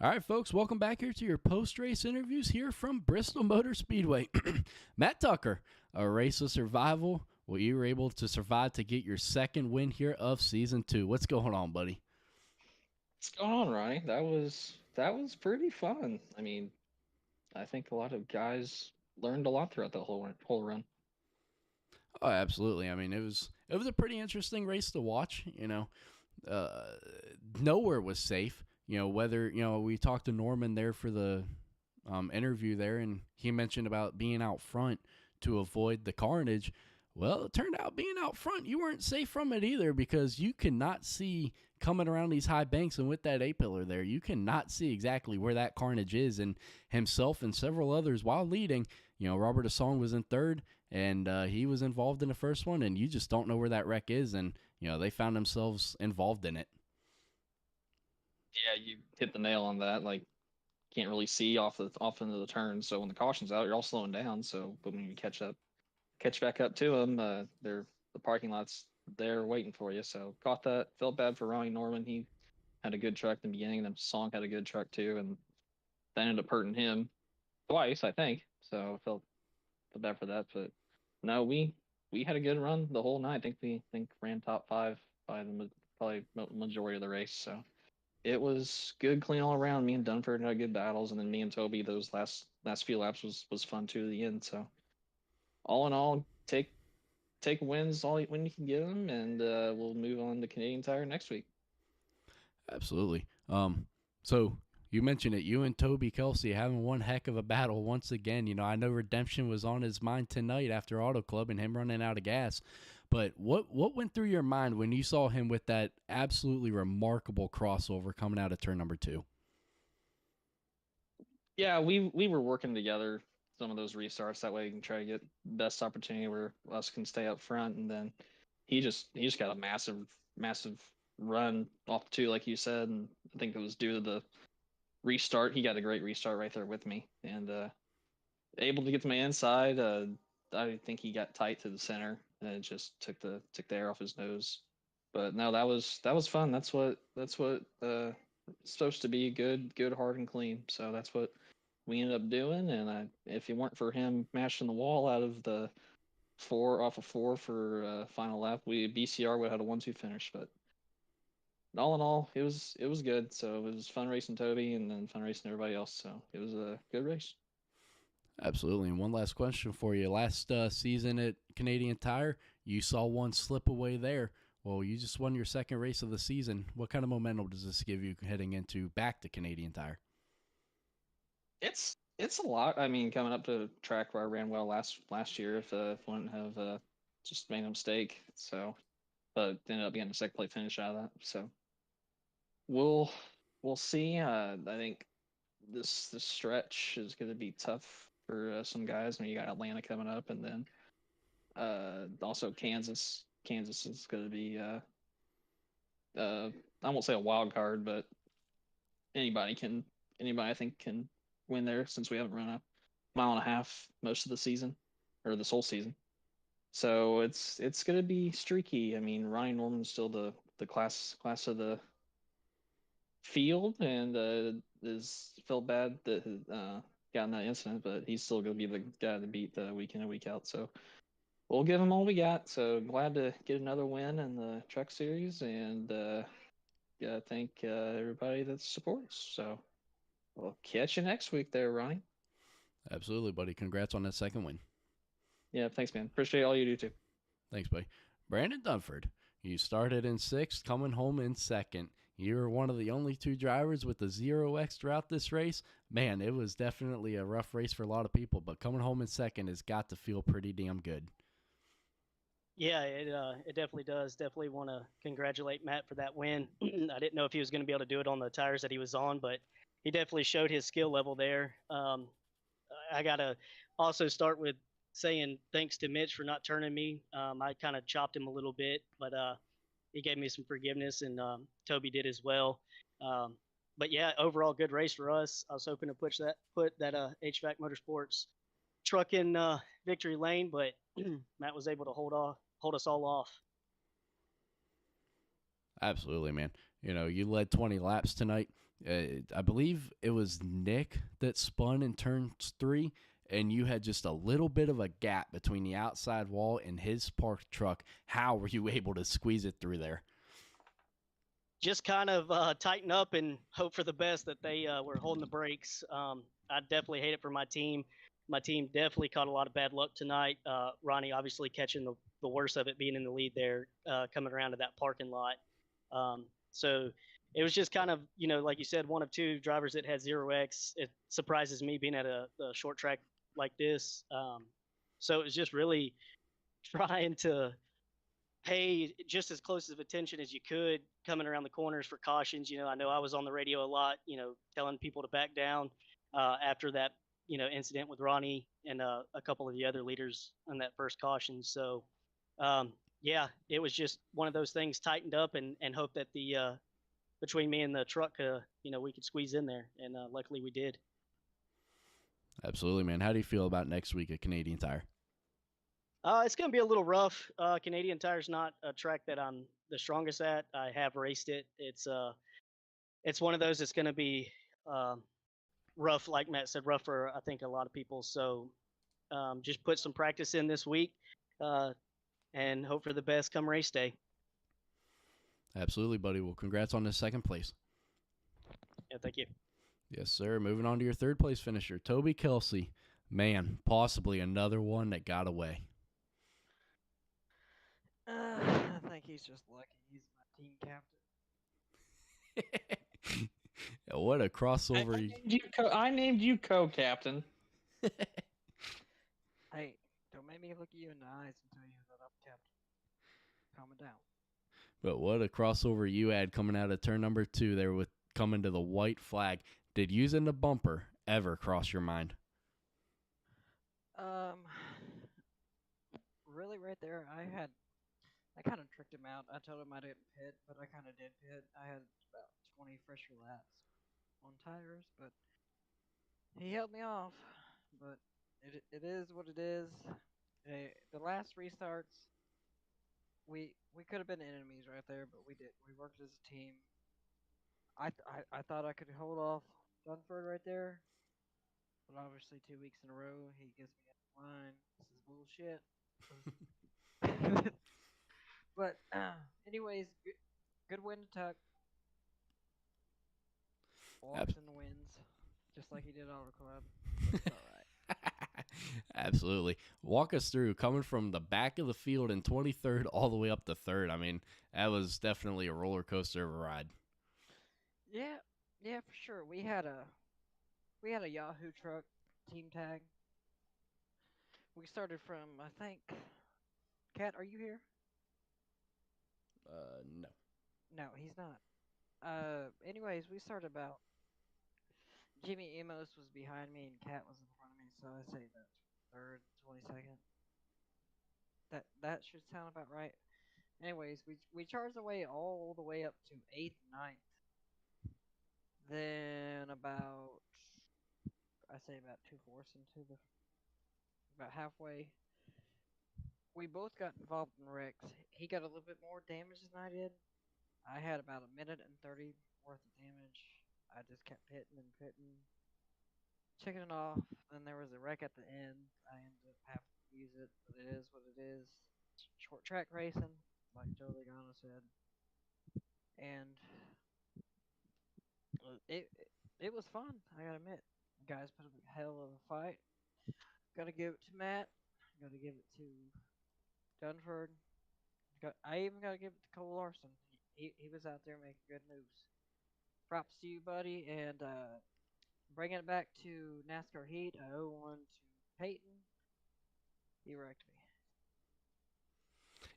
All right, folks, welcome back here to your post-race interviews here from Bristol Motor Speedway. Matt Tucker, a race of survival. Well, you were able to survive to get your second win here of season 2. What's going on, buddy? What's going on, Ronnie? That was pretty fun. I mean, I think a lot of guys learned a lot throughout the whole run. Oh, absolutely. I mean, it was a pretty interesting race to watch. You know, nowhere was safe. You know, whether, you know, we talked to Norman there for the interview there, and he mentioned about being out front to avoid the carnage. Well, it turned out being out front, you weren't safe from it either, because you cannot see coming around these high banks, and with that A-pillar there, you cannot see exactly where that carnage is. And himself and several others, while leading, you know, Robert Asong was in third, and he was involved in the first one, and you just don't know where that wreck is, and, you know, they found themselves involved in it. Yeah, you hit the nail on that. Like, can't really see off into the turn. So when the caution's out, you're all slowing down. So, but when you catch back up to them, the parking lot's there waiting for you. So caught that. Felt bad for Ronnie Norman. He had a good truck in the beginning, and then Song had a good truck too, and that ended up hurting him twice, I think. So felt bad for that. But no, we had a good run the whole night. I think ran top 5 by the probably majority of the race. So it was good, clean all around. Me and Dunford had good battles, and then me and Toby, those last few laps was fun too to the end. So all in all, take wins when you can get them, and we'll move on to Canadian Tire next week. Absolutely. So you mentioned it. You and Toby Kelsey having one heck of a battle once again. You know, I know redemption was on his mind tonight after Auto Club and him running out of gas. But what went through your mind when you saw him with that absolutely remarkable crossover coming out of turn number 2? Yeah, we were working together some of those restarts. That way we can try to get best opportunity where us can stay up front. And then he just got a massive run off 2, like you said. And I think it was due to the restart. He got a great restart right there with me, and able to get to my inside. I think he got tight to the center, and it just took the air off his nose. But no, that was fun. That's what it's supposed to be, good, hard, and clean. So that's what we ended up doing. And if it weren't for him mashing the wall out of the 4 off of 4 for final lap, BCR would have had a 1-2 finish. But all in all, it was good. So it was fun racing Toby, and then fun racing everybody else. So it was a good race. Absolutely. And one last question for you. Last season at Canadian Tire, you saw one slip away there. Well, you just won your second race of the season. What kind of momentum does this give you heading into back to Canadian Tire? It's a lot. I mean, coming up to a track where I ran well last year, if I wouldn't have just made a mistake. So, but ended up getting a second place finish out of that. So we'll see. I think this stretch is going to be tough for some guys. I mean, you got Atlanta coming up, and then also Kansas. Kansas is going to be I won't say a wild card, but anybody I think can win there since we haven't run a mile and a half most of the season or this whole season. So it's going to be streaky. I mean, Ronnie Norman's still the class of the field, and is felt bad that got in that incident, but he's still going to be the guy to beat week in and week out. So we'll give him all we got. So glad to get another win in the Truck Series, and yeah, thank everybody that supports. So we'll catch you next week there, Ronnie. Absolutely, buddy. Congrats on that second win. Yeah, thanks, man. Appreciate all you do too. Thanks, buddy. Brandon Dunford, you started in 6th, coming home in 2nd. You're one of the only 2 drivers with the 0X throughout this race. Man, it was definitely a rough race for a lot of people, but coming home in 2nd has got to feel pretty damn good. Yeah, it definitely does. Definitely want to congratulate Matt for that win. I didn't know if he was going to be able to do it on the tires that he was on, but he definitely showed his skill level there. I got to also start with saying thanks to Mitch for not turning me. I kind of chopped him a little bit, but he gave me some forgiveness, and Toby did as well. But yeah, overall good race for us. I was hoping to put that HVAC Motorsports truck in victory lane, but Matt was able to hold us all off. Absolutely, man. You know, you led 20 laps tonight. I believe it was Nick that spun in turns 3, and you had just a little bit of a gap between the outside wall and his parked truck. How were you able to squeeze it through there? Just kind of tighten up and hope for the best that they were holding the brakes. I definitely hate it for my team. My team definitely caught a lot of bad luck tonight. Ronnie obviously catching the worst of it, being in the lead there, coming around to that parking lot. So it was just kind of, like you said, one of 2 drivers that had 0X. It surprises me being at a short track like this. So it was just really trying to pay just as close of attention as you could coming around the corners for cautions. I know I was on the radio a lot, telling people to back down after that, incident with Ronnie and a couple of the other leaders on that first caution. So, yeah, it was just one of those things, tightened up and hope that the between me and the truck, we could squeeze in there. And luckily we did. Absolutely, man. How do you feel about next week at Canadian Tire? It's going to be a little rough. Canadian Tire's not a track that I'm the strongest at. I have raced it. It's one of those that's going to be rough, like Matt said, rough for I think a lot of people. So just put some practice in this week and hope for the best come race day. Absolutely, buddy. Well, congrats on this 2nd place. Yeah, thank you. Yes, sir. Moving on to your 3rd place finisher, Toby Kelsey. Man, possibly another one that got away. I think he's just lucky. He's my team captain. What a crossover. I named you co-captain. Hey, don't make me look you in the eyes and tell you that I'm captain. Calm it down. But what a crossover you had coming out of turn number 2 there with coming to the white flag. Did using the bumper ever cross your mind? Really right there, I kind of tricked him out. I told him I didn't pit, but I kind of did pit. I had about 20 fresher laps on tires, but he held me off. But it is what it is. The last restarts, we could have been enemies right there, but we did. We worked as a team. I thought I could hold off Dunford right there, but obviously 2 weeks in a row he gives me a line. This is bullshit. But anyways, good win to Tuck. Walks in the wins, just like he did Auto Club. It's all right. Absolutely. Walk us through coming from the back of the field in 23rd all the way up to 3rd. I mean, that was definitely a roller coaster of a ride. Yeah, for sure. We had a Yahoo truck team tag. We started from, I think, Kat, are you here? No. No, he's not. Anyways, we started about Jimmy Amos was behind me and Kat was in front of me, so I say that third, 22nd. That should sound about right. Anyways, we charged away all the way up to 8th, ninth. Then I say about 2/4 into about halfway, we both got involved in wrecks. He got a little bit more damage than I did. I had about a minute and 30 worth of damage. I just kept hitting and pitting, checking it off. Then there was a wreck at the end. I ended up having to use it, but it is what it is. Short track racing, like Joe Logano said, and it was fun. I gotta admit, guys put up a hell of a fight. Gotta give it to Matt. Gotta give it to Dunford. I even gotta give it to Cole Larson. He was out there making good moves. Props to you, buddy, and bringing it back to NASCAR Heat. I owe one to Peyton. He wrecked me.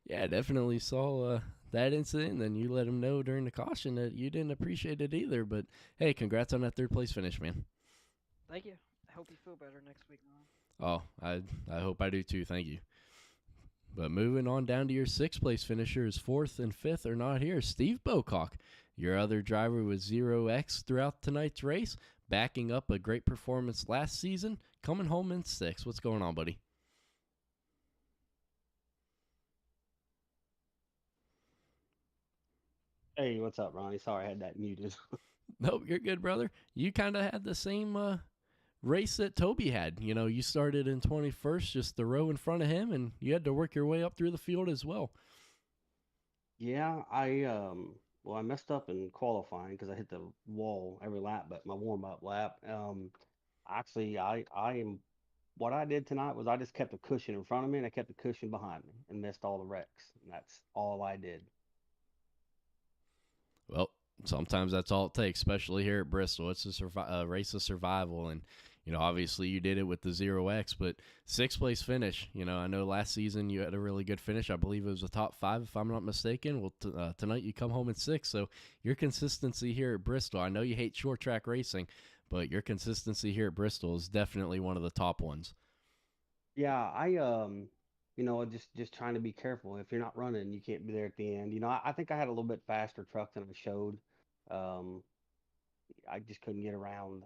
Yeah, I definitely saw that incident. And then you let him know during the caution that you didn't appreciate it either. But hey, congrats on that third place finish, man. Thank you. I hope you feel better next week, man. Oh, I hope I do too. Thank you. But moving on down to your sixth place finishers, fourth and fifth are not here. Steve Bocock, your other driver with 0X throughout tonight's race, backing up a great performance last season, coming home in sixth. What's going on, buddy? Hey, what's up, Ronnie? Sorry, I had that muted. Nope, you're good, brother. You kind of had the same race that Toby had. You know, you started in 21st, just the row in front of him, and you had to work your way up through the field as well. Yeah, well, I messed up in qualifying because I hit the wall every lap, but my warm-up lap. Actually, I am what I did tonight was I just kept a cushion in front of me and I kept a cushion behind me and missed all the wrecks. And that's all I did. Well, sometimes that's all it takes, especially here at Bristol. It's a race of survival, and obviously you did it with the 0X, but sixth place finish. I know last season you had a really good finish. I believe it was a top 5, if I'm not mistaken. Well, tonight you come home in sixth, so your consistency here at Bristol. I know you hate short track racing, but your consistency here at Bristol is definitely one of the top ones. Yeah, just trying to be careful. If you're not running, you can't be there at the end. I think I had a little bit faster truck than I showed. I just couldn't get around,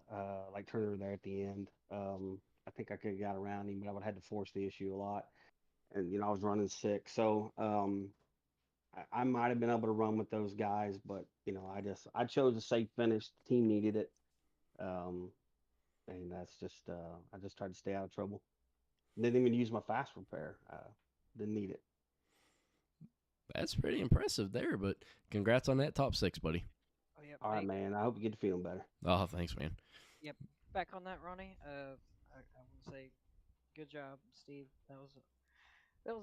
like Turner there at the end. I think I could have got around him, but I would have had to force the issue a lot. And, I was running sick. So, I might have been able to run with those guys, but, I chose a safe finish. The team needed it. And that's just, I just tried to stay out of trouble. Didn't even use my fast repair. Didn't need it. That's pretty impressive there, but congrats on that top 6, buddy. Oh, yeah. All right, man. I hope you get feeling better. Oh, thanks, man. Yep. Back on that, Ronnie. I want to say, good job, Steve. That was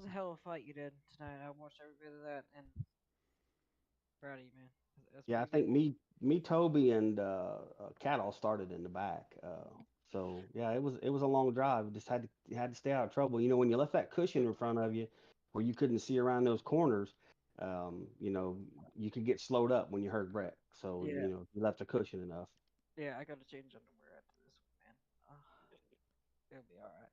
a hell of a fight you did tonight. I watched every bit of that, and proud of you, man. That's Yeah, I pretty think me, Toby, and Cat all started in the back. So yeah, it was a long drive. Just had to stay out of trouble. When you left that cushion in front of you, where you couldn't see around those corners, you could get slowed up when you heard wreck. So good. Yeah. you left a cushion enough. Yeah, I got to change underwear after this one, man. It'll be all right.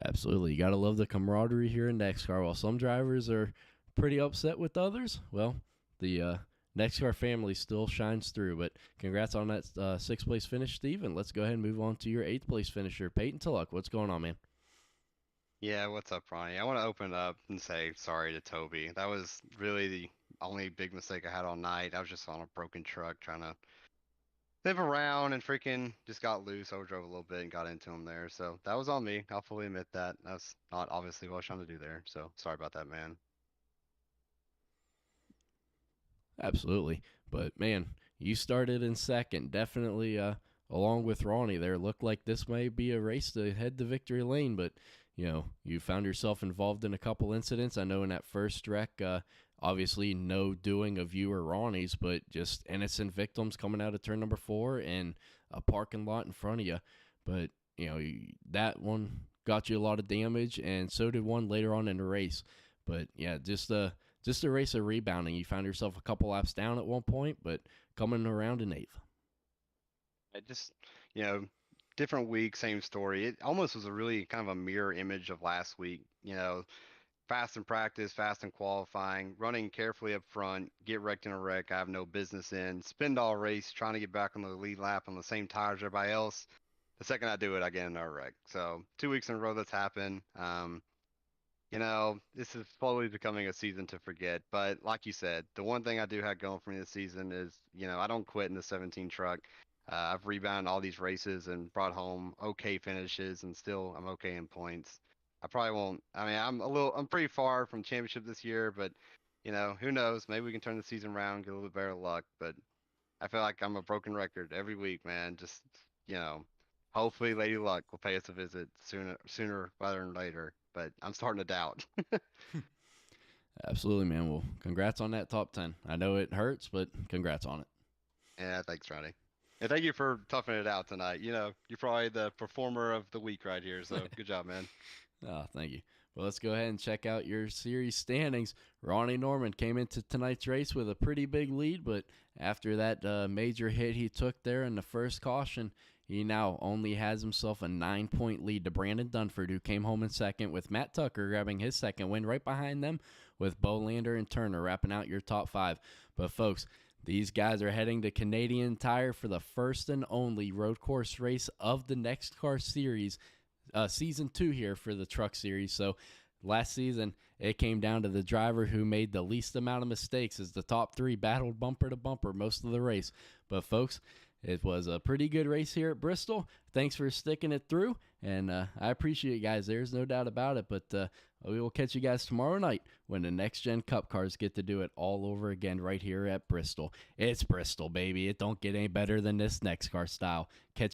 Absolutely. You got to love the camaraderie here in NEXXTCAR. While some drivers are pretty upset with others, well, the NEXXTCAR family still shines through. But congrats on that sixth place finish, Steve. And let's go ahead and move on to your eighth place finisher, Peyton Tullock. What's going on, man? Yeah, what's up, Ronnie? I want to open up and say sorry to Toby. That was really the only big mistake I had all night. I was just on a broken truck trying to live around and freaking just got loose, overdrove a little bit and got into him there. So that was on me. I'll fully admit that. That's not obviously what I was trying to do there. So sorry about that, man. Absolutely. But, man, you started in second. Definitely, along with Ronnie there, looked like this may be a race to head to victory lane. But, you found yourself involved in a couple incidents. I know in that first wreck, obviously no doing of you or Ronnie's, but just innocent victims coming out of turn number 4 and a parking lot in front of you. But, that one got you a lot of damage, and so did one later on in the race. But, yeah, just a race of rebounding. You found yourself a couple laps down at one point, but coming around in 8th. It just, you know, different week, same story. It almost was a really kind of a mirror image of last week. You know, fast in practice, fast in qualifying, running carefully up front, get wrecked in a wreck I have no business in, spend all race trying to get back on the lead lap on the same tires as everybody else. The second I do it, I get in a wreck. So 2 weeks in a row that's happened. You know, this is slowly becoming a season to forget. But like you said, the one thing I do have going for me this season is, you know, I don't quit in the 17 truck. I've rebounded all these races and brought home okay finishes, and still I'm okay in points. I probably won't. I mean, I'm pretty far from championship this year, but you know, who knows? Maybe we can turn the season around, get a little bit better luck. But I feel like I'm a broken record every week, man. Just, you know, hopefully Lady Luck will pay us a visit sooner rather than later. But I'm starting to doubt. Absolutely, man. Well, congrats on that top 10. I know it hurts, but congrats on it. Yeah, thanks, Ronnie. And thank you for toughing it out tonight. You know, you're probably the performer of the week right here. So good job, man. Oh, thank you. Well, let's go ahead and check out your series standings. Ronnie Norman came into tonight's race with a pretty big lead, but after that major hit he took there in the first caution, he now only has himself a 9-point lead to Brandon Dunford, who came home in second, with Matt Tucker grabbing his second win right behind them, with Bo Lander and Turner wrapping out your top 5. But, folks, these guys are heading to Canadian Tire for the first and only road course race of the NEXXTCAR Series, Season 2 here for the Truck Series. So last season, it came down to the driver who made the least amount of mistakes as the top 3 battled bumper to bumper most of the race. But, folks, it was a pretty good race here at Bristol. Thanks for sticking it through, and I appreciate it, guys. There's no doubt about it, but we will catch you guys tomorrow night when the Next Gen Cup cars get to do it all over again right here at Bristol. It's Bristol, baby. It don't get any better than this NEXXTCAR style. Catch